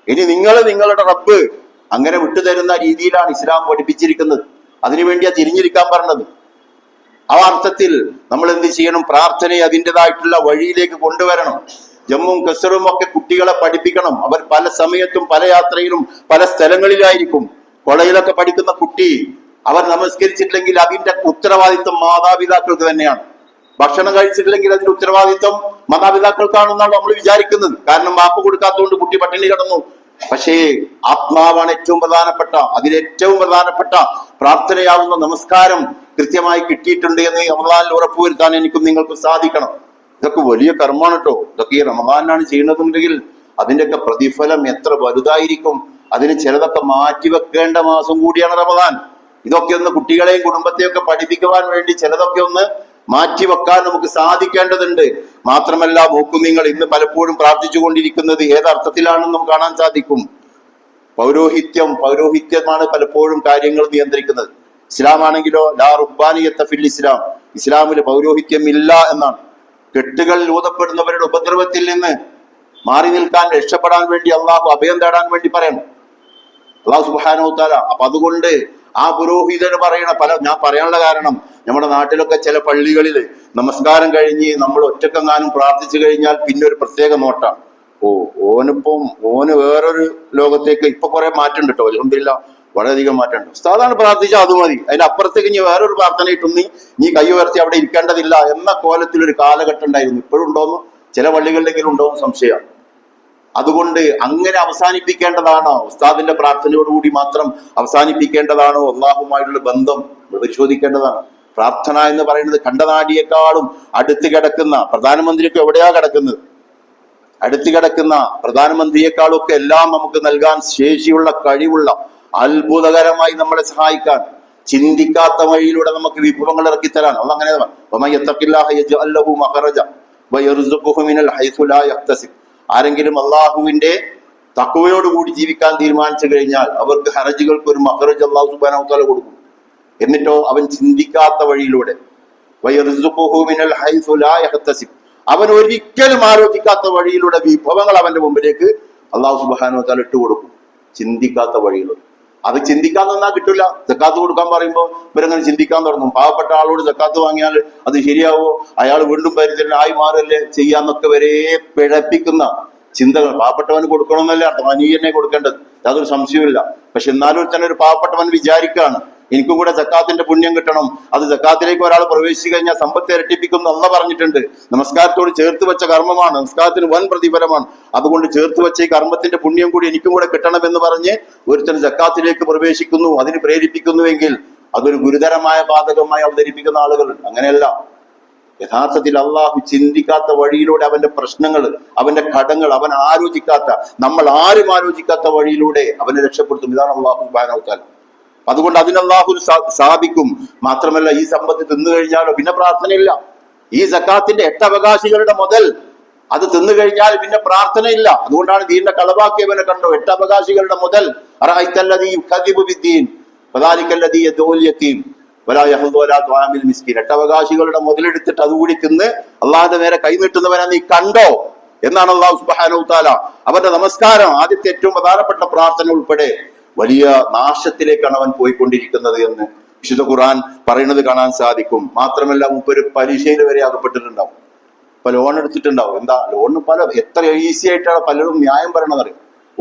ഇനി നിങ്ങളുടെ റബ്ബ് അങ്ങനെ വിട്ടുതരുന്ന രീതിയിലാണ് ഇസ്ലാം പഠിപ്പിച്ചിരിക്കുന്നത്. അതിനുവേണ്ടിയാ തിരിഞ്ഞിരിക്കാൻ പറഞ്ഞത്. ആ അർത്ഥത്തിൽ നമ്മൾ എന്ത് ചെയ്യണം? പ്രാർത്ഥനയെ അതിൻ്റെതായിട്ടുള്ള വഴിയിലേക്ക് കൊണ്ടുവരണം. ജമ്മും കസറും ഒക്കെ കുട്ടികളെ പഠിപ്പിക്കണം. അവർ പല സമയത്തും പല യാത്രയിലും പല സ്ഥലങ്ങളിലായിരിക്കും. കോളേജിലൊക്കെ പഠിക്കുന്ന കുട്ടി അവർ നമസ്കരിച്ചിട്ടില്ലെങ്കിൽ അതിന്റെ ഉത്തരവാദിത്വം മാതാപിതാക്കൾക്ക് തന്നെയാണ്. ഭക്ഷണം കഴിച്ചിട്ടില്ലെങ്കിൽ അതിന്റെ ഉത്തരവാദിത്വം മാതാപിതാക്കൾക്കാണെന്നാണ് നമ്മൾ വിചാരിക്കുന്നത്. കാരണം വാപ്പ് കൊടുക്കാത്തതുകൊണ്ട് കുട്ടി പട്ടിണി കിടന്നു. പക്ഷേ ആത്മാവാണ് ഏറ്റവും പ്രധാനപ്പെട്ട, അതിലേറ്റവും പ്രധാനപ്പെട്ട പ്രാർത്ഥനയാവുന്ന നമസ്കാരം കൃത്യമായി കിട്ടിയിട്ടുണ്ട് എന്ന് റമദാനിൽ ഉറപ്പുവരുത്താൻ എനിക്കും നിങ്ങൾക്കും സാധിക്കണം. ഇതൊക്കെ വലിയ കർമ്മമാണ് കേട്ടോ. ഇതൊക്കെ ഈ റമദാനാണ് ചെയ്യുന്നതെങ്കിൽ അതിന്റെയൊക്കെ പ്രതിഫലം എത്ര വലുതായിരിക്കും. അതിന് ചിലതൊക്കെ മാറ്റിവെക്കേണ്ട മാസം കൂടിയാണ് റമദാൻ. ഇതൊക്കെ ഒന്ന് കുട്ടികളെയും കുടുംബത്തെയൊക്കെ പഠിപ്പിക്കുവാൻ വേണ്ടി ചിലതൊക്കെ ഒന്ന് മാറ്റിവെക്കാൻ നമുക്ക് സാധിക്കേണ്ടതുണ്ട്. മാത്രമല്ല നോക്കൂ നിങ്ങൾ, ഇന്ന് പലപ്പോഴും പ്രാർത്ഥിച്ചു കൊണ്ടിരിക്കുന്നത് ഏതർത്ഥത്തിലാണെന്ന് നമുക്ക് കാണാൻ സാധിക്കും. പൗരോഹിത്യമാണ് പലപ്പോഴും കാര്യങ്ങൾ നിയന്ത്രിക്കുന്നത്. ഇസ്ലാം ആണെങ്കിലോ ലാ റുബ്ബാനിയത്ത ഫിൽ ഇസ്ലാം, ഇസ്ലാമിൽ പൗരോഹിത്യം ഇല്ല എന്നാണ്. കെട്ടുകൾ ഊതപ്പെടുന്നവരുടെ ഉപദ്രവത്തിൽ നിന്ന് മാറി നിൽക്കാൻ, രക്ഷപ്പെടാൻ വേണ്ടി അള്ളാഹു അഭയം തേടാൻ വേണ്ടി പറയണം അള്ളാഹു സുബ്ഹാനഹു വ തആല. അപ്പൊ അതുകൊണ്ട് ആ പുരോഹിതന് പറയണ ഞാൻ പറയാനുള്ള കാരണം, നമ്മുടെ നാട്ടിലൊക്കെ ചില പള്ളികളിൽ നമസ്കാരം കഴിഞ്ഞ് നമ്മൾ ഒറ്റക്കെങ്ങാനും പ്രാർത്ഥിച്ചു കഴിഞ്ഞാൽ പിന്നെ ഒരു പ്രത്യേക നോട്ടാണ്. ഓന് വേറൊരു ലോകത്തേക്ക് ഇപ്പൊ കുറെ മാറ്റം കേട്ടോ, അൽഹംദുലില്ലാ വളരെയധികം മാറ്റമുണ്ട്. ഉസ്താദാണ് പ്രാർത്ഥിച്ചാൽ അത് മതി, അതിന്റെ അപ്പുറത്തേക്ക് ഇനി വേറൊരു പ്രാർത്ഥന ഇട്ടൊന്നി നീ കൈ ഉയർത്തി അവിടെ ഇരിക്കേണ്ടതില്ല എന്ന കോലത്തിലൊരു കാലഘട്ടം ഉണ്ടായിരുന്നു. ഇപ്പോഴും ഉണ്ടോന്ന്, ചില പള്ളികളിലെങ്കിലും ഉണ്ടോന്ന് സംശയമാണ്. അതുകൊണ്ട് അങ്ങനെ അവസാനിപ്പിക്കേണ്ടതാണോ? ഉസ്താദിന്റെ പ്രാർത്ഥനയോടുകൂടി മാത്രം അവസാനിപ്പിക്കേണ്ടതാണോ? അല്ലാഹുമായിട്ടുള്ള ബന്ധം പരിശോധിക്കേണ്ടതാണ്. പ്രാർത്ഥന എന്ന് പറയുന്നത് കണ്ടനാടിയേക്കാളും അടുത്ത് കിടക്കുന്ന, പ്രധാനമന്ത്രിയൊക്കെ എവിടെയാ കിടക്കുന്നത്, അടുത്ത് കിടക്കുന്ന പ്രധാനമന്ത്രിയെക്കാളും ഒക്കെ എല്ലാം നമുക്ക് നൽകാൻ ശേഷിയുള്ള, കഴിവുള്ള, അത്ഭുതകരമായി നമ്മളെ സഹായിക്കാൻ, ചിന്തിക്കാത്ത വഴിയിലൂടെ നമുക്ക് വിഭവങ്ങൾ ഇറക്കിത്തരാൻ അല്ല അങ്ങനെ ആരെങ്കിലും അള്ളാഹുവിന്റെ തഖ്വയോടുകൂടി ജീവിക്കാൻ തീരുമാനിച്ചു കഴിഞ്ഞാൽ അവർക്ക് ഹറജുകൾക്ക് ഒരു മഖറജ് അല്ലാഹു സുബ്ഹാനഹു വ തആല കൊടുക്കും. എന്നിട്ടോ അവൻ ചിന്തിക്കാത്ത വഴിയിലൂടെ അവൻ ഒരിക്കലും ആലോചിക്കാത്ത വഴിയിലൂടെ വിഭവങ്ങൾ അവന്റെ മുമ്പിലേക്ക് അല്ലാഹു സുബ്ഹാനഹു വ തആല ഇട്ട് കൊടുക്കും. ചിന്തിക്കാത്ത വഴിയിലൂടെ. അത് ചിന്തിക്കാൻ തന്നാൽ കിട്ടില്ല. സക്കാത്ത് കൊടുക്കാൻ പറയുമ്പോൾ ഇവരങ്ങനെ ചിന്തിക്കാൻ തുടങ്ങും. പാവപ്പെട്ട ആളോട് സക്കാത്ത് വാങ്ങിയാൽ അത് ശരിയാവോ, അയാൾ വീണ്ടും പരിചരണമായി മാറല്ലേ ചെയ്യാന്നൊക്കെ വരെ പിഴപ്പിക്കുന്ന ചിന്തകൾ. പാവപ്പെട്ടവന് കൊടുക്കണമെന്നല്ല നീ തന്നെ കൊടുക്കേണ്ടത്, യാതൊരു സംശയമില്ല. പക്ഷെ എന്നാലും തന്നെ ഒരു പാവപ്പെട്ടവൻ വിചാരിക്കുകയാണ് എനിക്കും കൂടെ സക്കാത്തിന്റെ പുണ്യം കിട്ടണം, അത് സക്കാത്തിലേക്ക് ഒരാൾ പ്രവേശിച്ചു കഴിഞ്ഞാൽ സമ്പത്ത് ഇരട്ടിപ്പിക്കുന്നു അല്ല പറഞ്ഞിട്ടുണ്ട്. നമസ്കാരത്തോട് ചേർത്ത് വെച്ച കർമ്മമാണ്, നമസ്കാരത്തിന് വൻ പ്രതിഫലമാണ്. അതുകൊണ്ട് ചേർത്ത് വെച്ച ഈ കർമ്മത്തിന്റെ പുണ്യം കൂടി എനിക്കും കൂടെ കിട്ടണമെന്ന് പറഞ്ഞ് ഒരുത്തൻ സക്കാത്തിലേക്ക് പ്രവേശിക്കുന്നു, അതിന് പ്രേരിപ്പിക്കുന്നുവെങ്കിൽ അതൊരു ഗുരുതരമായ ബാധകമായി അവതരിപ്പിക്കുന്ന ആളുകളുണ്ട്. അങ്ങനെയല്ല, യഥാർത്ഥത്തിൽ അള്ളാഹു ചിന്തിക്കാത്ത വഴിയിലൂടെ അവന്റെ പ്രശ്നങ്ങൾ, അവന്റെ ഘടങ്ങൾ, അവൻ ആലോചിക്കാത്ത, നമ്മൾ ആരും ആലോചിക്കാത്ത വഴിയിലൂടെ അവനെ രക്ഷപ്പെടുത്തും. ഇതാണ് അള്ളാഹു സുബ്ഹാനഹു വ തആല. അതുകൊണ്ട് അതിന് അള്ളാഹു സാധിക്കും. മാത്രമല്ല ഈ സമ്പത്ത് തിന്നു കഴിഞ്ഞാലോ പിന്നെ പ്രാർത്ഥനയില്ല. ഈ സക്കാത്തിന്റെ 8 അവകാശികളുടെ മുതൽ അത് തിന്നു കഴിഞ്ഞാൽ പിന്നെ പ്രാർത്ഥനയില്ല. അതുകൊണ്ടാണ് ദീനിനെ കളവാക്കിയവനെ കണ്ടോ 8 അവകാശികളുടെ മുതൽ 8 അവകാശികളുടെ മുതലെടുത്തിട്ട് അതുകൂടി തിന്ന് അള്ളാഹിന്റെ നേരെ കൈനീട്ടുന്നവനെ നീ കണ്ടോ എന്നാണ് അള്ളാഹു സുബ്ഹാനഹു വ തആല. അവന്റെ നമസ്കാരം, ആദ്യത്തെ ഏറ്റവും പ്രധാനപ്പെട്ട പ്രാർത്ഥന ഉൾപ്പെടെ വലിയ നാശത്തിലേക്കാണ് അവൻ പോയിക്കൊണ്ടിരിക്കുന്നത് എന്ന് വിശുദ്ധ ഖുർആൻ പറയുന്നത് കാണാൻ സാധിക്കും. മാത്രമല്ല മുപ്പൊരു പരീക്ഷയിൽ വരെ അകപ്പെട്ടിട്ടുണ്ടാവും. ഇപ്പൊ ലോൺ എടുത്തിട്ടുണ്ടാവും. എന്താ ലോണിന് എത്ര ഈസി ആയിട്ടാണ് പലരും ന്യായം പറയണതറിയാം.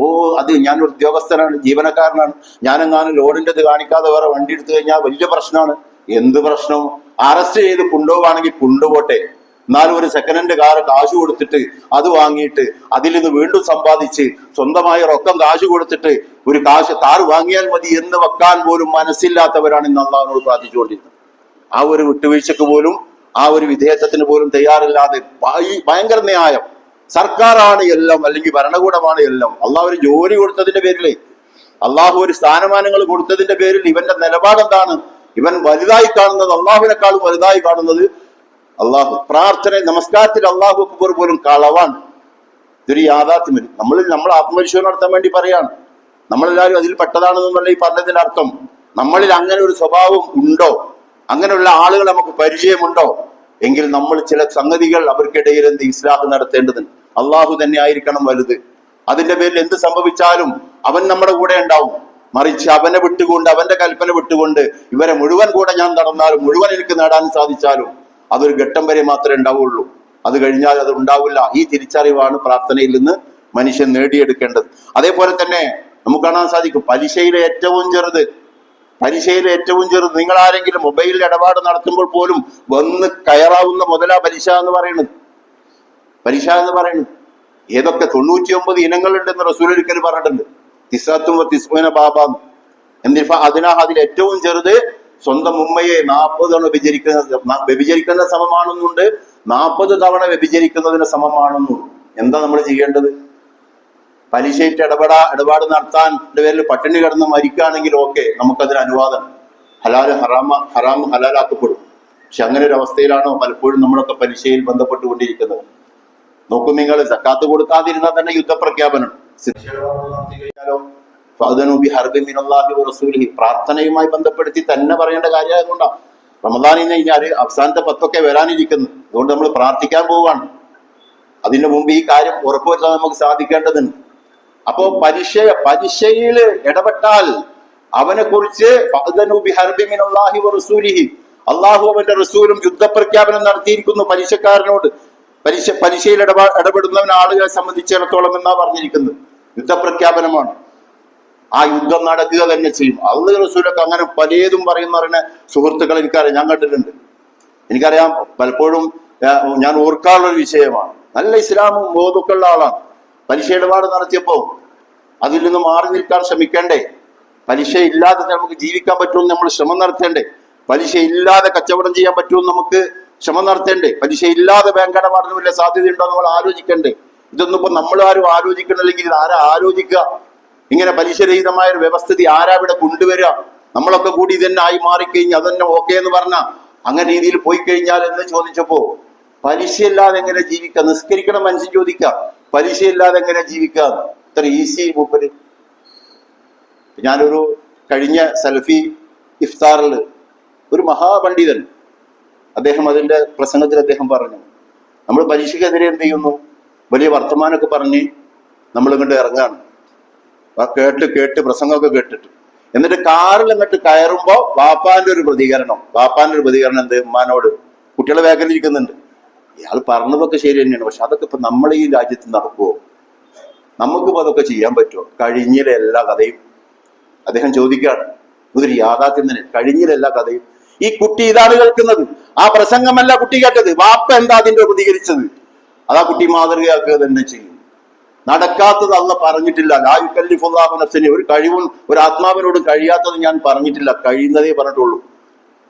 അത് ഞാനൊരു ഉദ്യോഗസ്ഥനാണ്, ജീവനക്കാരനാണ്, ഞാനെങ്ങാനും ലോണിൻ്റെത് കാണിക്കാതെ വേറെ വണ്ടി എടുത്തു കഴിഞ്ഞാൽ വലിയ പ്രശ്നമാണ്. എന്ത് പ്രശ്നവും? അറസ്റ്റ് ചെയ്ത് കൊണ്ടുപോവാണെങ്കിൽ കൊണ്ടുപോട്ടെ, എന്നാലും ഒരു സെക്കൻഡ് ഹാൻഡ് കാർ കാശ് കൊടുത്തിട്ട് അത് വാങ്ങിയിട്ട് അതിൽ നിന്ന് വീണ്ടും സമ്പാദിച്ച് സ്വന്തമായി റൊക്കം കാശ് കൊടുത്തിട്ട് ഒരു കാർ വാങ്ങിയാൽ മതി എന്ന് വെക്കാൻ പോലും മനസ്സില്ലാത്തവരാണ് ഇന്ന് അള്ളാഹുവിനോട് പ്രാർത്ഥിച്ചുകൊണ്ടിരുന്നത്. ആ ഒരു വിട്ടുവീഴ്ചക്ക് പോലും, ആ ഒരു വിധേയത്വത്തിന് പോലും തയ്യാറില്ലാതെ ഭയങ്കര ന്യായം. സർക്കാരാണ് എല്ലാം, അല്ലെങ്കിൽ ഭരണകൂടമാണ് എല്ലാം. അള്ളാഹു ഒരു ജോലി കൊടുത്തതിന്റെ പേരിൽ, അള്ളാഹു ഒരു സ്ഥാനമാനങ്ങൾ കൊടുത്തതിന്റെ പേരിൽ ഇവന്റെ നിലപാടെന്താണ്? ഇവൻ വലുതായി കാണുന്നത്, അള്ളാഹുവിനെക്കാളും വലുതായി കാണുന്നത് അള്ളാഹു. പ്രാർത്ഥന, നമസ്കാരത്തിൽ അള്ളാഹു അക്ബർ പോലും കളവാണ്. ഇതൊരു യാഥാർത്ഥ്യം. നമ്മൾ ആത്മപരിശോധന നടത്താൻ വേണ്ടി പറയാണ്. നമ്മളെല്ലാവരും അതിൽ പെട്ടതാണെന്നല്ല ഈ പറഞ്ഞതിന്റെ അർത്ഥം. നമ്മളിൽ അങ്ങനെ ഒരു സ്വഭാവം ഉണ്ടോ? അങ്ങനെയുള്ള ആളുകൾ നമുക്ക് പരിചയമുണ്ടോ? എങ്കിൽ നമ്മൾ ചില സംഗതികൾ അവർക്കിടയിൽ എന്ത് ഇസ്ലാഹ് നടത്തേണ്ടതുണ്ട്. അള്ളാഹു തന്നെ ആയിരിക്കണം വലുത്. അതിന്റെ പേരിൽ എന്ത് സംഭവിച്ചാലും അവൻ നമ്മുടെ കൂടെ ഉണ്ടാവും. മറിച്ച് അവനെ വിട്ടുകൊണ്ട്, അവന്റെ കൽപ്പന വിട്ടുകൊണ്ട് ഇവരെ മുഴുവൻ കൂടെ ഞാൻ നടന്നാലും, മുഴുവൻ എനിക്ക് നേടാൻ സാധിച്ചാലും അതൊരു ഘട്ടം വരെ മാത്രമേ ഉണ്ടാവുള്ളൂ. അത് കഴിഞ്ഞാൽ അത് ഉണ്ടാവില്ല. ഈ തിരിച്ചറിവാണ് പ്രാർത്ഥനയിൽ നിന്ന് മനുഷ്യൻ നേടിയെടുക്കേണ്ടത്. അതേപോലെ തന്നെ നമുക്ക് കാണാൻ സാധിക്കും പലിശയിലെ ഏറ്റവും ചെറുത്, നിങ്ങൾ ആരെങ്കിലും മൊബൈലിൽ ഇടപാട് നടത്തുമ്പോൾ പോലും വന്ന് കയറാവുന്ന മുതലാ പലിശ എന്ന് പറയുന്നത്. ഏതൊക്കെ 99 ഇനങ്ങളുണ്ടെന്ന് റസൂൽ ഒരിക്കൽ പറഞ്ഞിട്ടുണ്ട്. തിസ്അത്തും വതിസ്ഊന ബാബാന്ന്. അതിൽ ഏറ്റവും ചെറുത് സ്വന്തം ഉമ്മയെ 40 തവണ വ്യഭിചരിക്കുന്ന സമമാണെന്നുണ്ട്, 40 തവണ വ്യഭിചരിക്കുന്നതിന് സമമാണെന്നുണ്ട്. എന്താ നമ്മൾ ചെയ്യേണ്ടത്? പലിശയിട്ട് ഇടപാട് നടത്താൻ പേരിൽ പട്ടിണി കിടന്ന് മരിക്കുകയാണെങ്കിൽ ഓക്കെ, നമുക്കതിന് അനുവാദം. ഹലാല് ഹറാം ഹലാലാക്കപ്പെടും. പക്ഷെ അങ്ങനെ ഒരു അവസ്ഥയിലാണോ പലപ്പോഴും നമ്മളൊക്കെ പലിശയിൽ ബന്ധപ്പെട്ടുകൊണ്ടിരിക്കുന്നത്? നോക്കും നിങ്ങൾ, സക്കാത്ത് കൊടുക്കാതിരുന്നാൽ തന്നെ യുദ്ധപ്രഖ്യാപനം. പ്രാർത്ഥനയുമായി ബന്ധപ്പെടുത്തി തന്നെ പറയേണ്ട കാര്യമായതുകൊണ്ടാണ്. റമദാനിൽ കഴിഞ്ഞാൽ അവസാനത്തെ 10 വരാനിരിക്കുന്നു. അതുകൊണ്ട് നമ്മൾ പ്രാർത്ഥിക്കാൻ പോവുകയാണ്. അതിനു മുമ്പ് ഈ കാര്യം ഉറപ്പുവരുത്താൻ നമുക്ക് സാധിക്കേണ്ടതുണ്ട്. അപ്പോ പലിശയിൽ ഇടപെട്ടാൽ അവനെ കുറിച്ച് അള്ളാഹു അവന്റെ റസൂലും യുദ്ധപ്രഖ്യാപനം നടത്തിയിരിക്കുന്നു പലിശക്കാരനോട്. പലിശയിൽ ഇടപെടുന്നവൻ ആളുകളെ സംബന്ധിച്ചിടത്തോളം എന്നാ പറഞ്ഞിരിക്കുന്നത്. യുദ്ധപ്രഖ്യാപനമാണ്. ആ യുദ്ധം നടക്കുക തന്നെ ചെയ്യും. അള്ളാഹു റസൂലൊക്കെ അങ്ങനെ പലതും പറയുന്ന സുഹൃത്തുക്കൾ എനിക്കറിയാം, ഞാൻ കണ്ടിട്ടുണ്ട്. എനിക്കറിയാം, പലപ്പോഴും ഞാൻ ഓർക്കാനുള്ള ഒരു വിഷയമാണ്. നല്ല ഇസ്ലാമും ബോധമൊക്കെ ഉള്ള ആളാണ്. പലിശ ഇടപാട് നടത്തിയപ്പോ അതിൽ നിന്ന് മാറി നിൽക്കാൻ ശ്രമിക്കണ്ടേ? പലിശ ഇല്ലാതെ നമുക്ക് ജീവിക്കാൻ പറ്റുമെന്ന് നമ്മൾ ശ്രമം നടത്തേണ്ടേ? പലിശ ഇല്ലാതെ കച്ചവടം ചെയ്യാൻ പറ്റുമെന്ന് നമുക്ക് ശ്രമം നടത്തേണ്ടേ? പലിശ ഇല്ലാതെ ബാങ്ക് ഇടപാടിന് വല്ല സാധ്യതയുണ്ടോ നമ്മൾ ആലോചിക്കണ്ടേ? ഇതൊന്നും ഇപ്പൊ നമ്മൾ ആരും ആലോചിക്കണില്ലെങ്കിൽ ഇത് ആരാ ആലോചിക്കുക? ഇങ്ങനെ പലിശരഹിതമായ ഒരു വ്യവസ്ഥിതി ആരാ ഇവിടെ കൊണ്ടുവരിക? നമ്മളൊക്കെ കൂടി ഇതന്നെ ആയി മാറിക്കഴിഞ്ഞാൽ അതന്നെ ഓക്കെ എന്ന് പറഞ്ഞ അങ്ങനെ രീതിയിൽ പോയി കഴിഞ്ഞാൽ എന്ന് ചോദിച്ചപ്പോ പലിശയില്ലാതെ എങ്ങനെ ജീവിക്കാം? നിസ്കരിക്കണം മനുഷ്യൻ ചോദിക്കാം, പലിശയില്ലാതെ എങ്ങനെ ജീവിക്കാം? ഇത്ര ഈസി മൂപ്പര്. ഞാനൊരു കഴിഞ്ഞ സലഫി ഇഫ്താറിൽ ഒരു മഹാപണ്ഡിതൻ അദ്ദേഹം അതിന്റെ പ്രസംഗത്തിൽ അദ്ദേഹം പറഞ്ഞു, നമ്മൾ പലിശക്കെതിരെ എന്ത് ചെയ്യുന്നു? വലിയ വർത്തമാനമൊക്കെ പറഞ്ഞ് നമ്മൾ ഇങ്ങോട്ട് ഇറങ്ങാണ്. കേട്ട് പ്രസംഗമൊക്കെ കേട്ടിട്ട് എന്നിട്ട് കാറിൽ അങ്ങോട്ട് കയറുമ്പോ വാപ്പാന്റെ ഒരു പ്രതികരണം എന്ത്? ഉമ്മാനോട് കുട്ടികളെ വേഗലിരിക്കുന്നുണ്ട്. ഇയാൾ പറഞ്ഞതൊക്കെ ശരി തന്നെയാണ്, പക്ഷെ അതൊക്കെ ഇപ്പൊ നമ്മൾ ഈ രാജ്യത്ത് നടക്കുവോ? നമുക്കിപ്പോ അതൊക്കെ ചെയ്യാൻ പറ്റുമോ? കഴിഞ്ഞിലെ എല്ലാ കഥയും അദ്ദേഹം ചോദിക്കുകയാണ്. ഇതൊരു യാഥാർത്ഥ്യം തന്നെ. കഴിഞ്ഞിലെ എല്ലാ കഥയും ഈ കുട്ടി ഇതാണ് കേൾക്കുന്നത്. ആ പ്രസംഗമല്ല കുട്ടി കേട്ടത്. വാപ്പ എന്താ അതിന്റെ പ്രതികരിച്ചത്? അതാ കുട്ടി മാതൃകയാക്കുക തന്നെ ചെയ്യും. നടക്കാത്തത് അള്ളാഹ് പറഞ്ഞിട്ടില്ല. ലാ യുകല്ലിഫുല്ലാഹു നഫ്സൻ, ഒരു കഴിവും ഒരു ആത്മാവിനോടും കഴിയാത്തത് ഞാൻ പറഞ്ഞിട്ടില്ല. കഴിയുന്നതേ പറഞ്ഞിട്ടുള്ളൂ.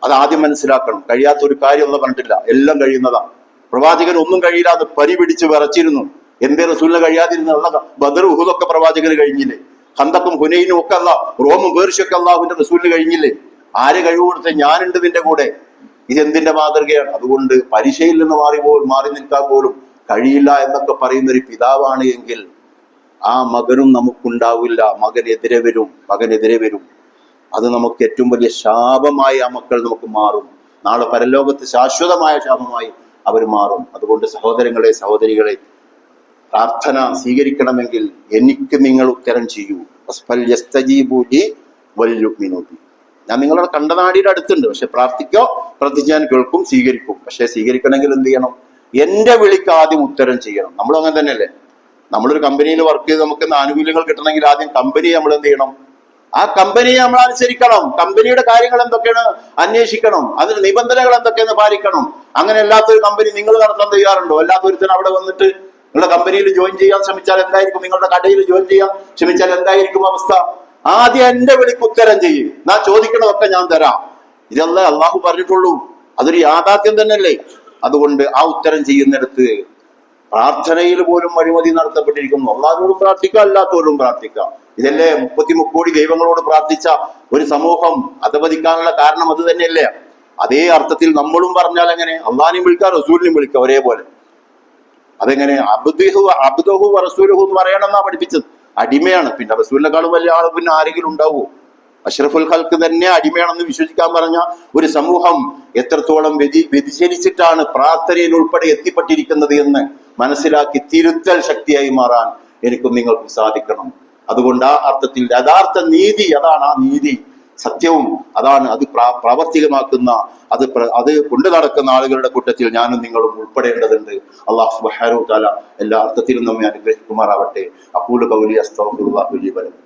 അത് ആദ്യം മനസ്സിലാക്കണം. കഴിയാത്ത ഒരു കാര്യം അള്ളാഹ് പറഞ്ഞിട്ടില്ല, എല്ലാം കഴിയുന്നതാണ്. പ്രവാചകൻ ഒന്നും കഴിയില്ലാതെ പരി പിടിച്ച് വിറച്ചിരുന്നു. എന്തേ റസൂലിനെ കഴിയാതിരുന്ന? ബദർ ഉഹുദൊക്കെ പ്രവാചകന് കഴിഞ്ഞില്ലേ? ഖന്തക്കും ഹുനൈനും ഒക്കെ റോമും പേർഷ്യൊക്കെ അള്ളാഹുവിന്റെ റസൂലിന് കഴിഞ്ഞില്ലേ? ആര് കഴിവ് കൊടുത്ത? ഞാനുണ്ട് നിന്റെ കൂടെ. ഇതെന്തിന്റെ മാതൃകയാണ്? അതുകൊണ്ട് പലിശയിൽ നിന്ന് മാറി നിൽക്കാൻ പോലും കഴിയില്ല എന്നൊക്കെ പറയുന്ന ഒരു പിതാവാണ് എങ്കിൽ ആ മകനും നമുക്കുണ്ടാവില്ല. മകനെതിരെ വരും. അത് നമുക്ക് ഏറ്റവും വലിയ ശാപമായി ആ മക്കൾ നമുക്ക് മാറും. നാളെ പരലോകത്ത് ശാശ്വതമായ ശാപമായി അവർ മാറും. അതുകൊണ്ട് സഹോദരങ്ങളെ, സഹോദരികളെ, പ്രാർത്ഥന സ്വീകരിക്കണമെങ്കിൽ എനിക്ക് നിങ്ങൾ ഉത്തരം ചെയ്യൂ. ഞാൻ നിങ്ങളുടെ കണ്ടനാടിയുടെ അടുത്തുണ്ട്, പക്ഷെ പ്രാർത്ഥിക്കാൻ കേൾക്കും, സ്വീകരിക്കും. പക്ഷെ സ്വീകരിക്കണമെങ്കിൽ എന്ത് ചെയ്യണം? എന്റെ വിളിക്ക് ആദ്യം ഉത്തരം ചെയ്യണം. നമ്മളും അങ്ങനെ തന്നെയല്ലേ? നമ്മളൊരു കമ്പനിയിൽ വർക്ക് ചെയ്ത് നമുക്ക് ആനുകൂല്യങ്ങൾ കിട്ടണമെങ്കിൽ ആദ്യം കമ്പനിയെ നമ്മൾ എന്ത് ചെയ്യണം? ആ കമ്പനിയെ നമ്മൾ അനുസരിക്കണം. കമ്പനിയുടെ കാര്യങ്ങൾ എന്തൊക്കെയാണ് അന്വേഷിക്കണം. അതിന് നിബന്ധനകൾ എന്തൊക്കെയെന്ന് പാലിക്കണം. അങ്ങനെ അല്ലാത്തൊരു കമ്പനി നിങ്ങൾ നടത്താൻ തയ്യാറുണ്ടോ? അല്ലാത്തൊരുത്തൻ അവിടെ വന്നിട്ട് നിങ്ങളുടെ കമ്പനിയിൽ ജോയിൻ ചെയ്യാൻ ശ്രമിച്ചാൽ എന്തായിരിക്കും? നിങ്ങളുടെ കടയിൽ ജോയിൻ ചെയ്യാൻ ശ്രമിച്ചാൽ എന്തായിരിക്കും അവസ്ഥ? ആദ്യം എന്റെ വിളിക്ക് ഉത്തരം ചെയ്യും. ഞാൻ ചോദിക്കണതൊക്കെ ഞാൻ തരാം. ഇതല്ല അള്ളാഹു പറഞ്ഞിട്ടുള്ളൂ. അതൊരു യാഥാർത്ഥ്യം തന്നെയല്ലേ? അതുകൊണ്ട് ആ ഉത്തരം ചെയ്യുന്നിടത്ത് പ്രാർത്ഥനയിൽ പോലും അഴിമതി നടത്തപ്പെട്ടിരിക്കുന്നു. അള്ളാഹുവോടും പ്രാർത്ഥിക്കാം, അല്ലാത്തവരോടും പ്രാർത്ഥിക്കാം. ഇതല്ലേ 33 കോടി ദൈവങ്ങളോട് പ്രാർത്ഥിച്ച ഒരു സമൂഹം അധപതിക്കാനുള്ള കാരണം അത് തന്നെയല്ലേ? അതേ അർത്ഥത്തിൽ നമ്മളും പറഞ്ഞാൽ എങ്ങനെ? അള്ളാഹിനെയും വിളിക്കാം, റസൂലിനെയും വിളിക്കാം ഒരേപോലെ. അതെങ്ങനെ? അബ്ദുഹു റസൂലുഹു എന്ന് പറയണമെന്നാ പഠിപ്പിച്ചത്. അടിമയാണ്. പിന്നെ റസൂലിനെക്കാളും വലിയ ആൾ പിന്നെ ആരെങ്കിലും ഉണ്ടാവുമോ? അഷ്റഫുൽ ഖൽക്ക് തന്നെ അടിമയാണെന്ന് വിശ്വസിക്കാൻ പറഞ്ഞ ഒരു സമൂഹം എത്രത്തോളം വ്യതിചലിച്ചിട്ടാണ് പ്രാർത്ഥനയിൽ ഉൾപ്പെടെ എത്തിപ്പെട്ടിരിക്കുന്നത് എന്ന് മനസ്സിലാക്കി തിരുത്തൽ ശക്തിയായി മാറാൻ എനിക്കും നിങ്ങൾക്കും സാധിക്കണം. അതുകൊണ്ട് ആ അർത്ഥത്തിൽ യഥാർത്ഥ നീതി അതാണ്. ആ നീതി സത്യവും അതാണ്. അത് പ്രാവർത്തികമാക്കുന്ന അത് കൊണ്ടു നടക്കുന്ന ആളുകളുടെ കൂട്ടത്തിൽ ഞാനും നിങ്ങളും ഉൾപ്പെടേണ്ടതുണ്ട്. അല്ലാഹു സുബ്ഹാനഹു വ തആല എല്ലാ അർത്ഥത്തിലും നമ്മെ അനുഗ്രഹിക്കുമാറാവട്ടെ. അഖൂലു ഖൗലി അസ്തഗ്ഫിറുല്ലാഹ ലി വലക്കും.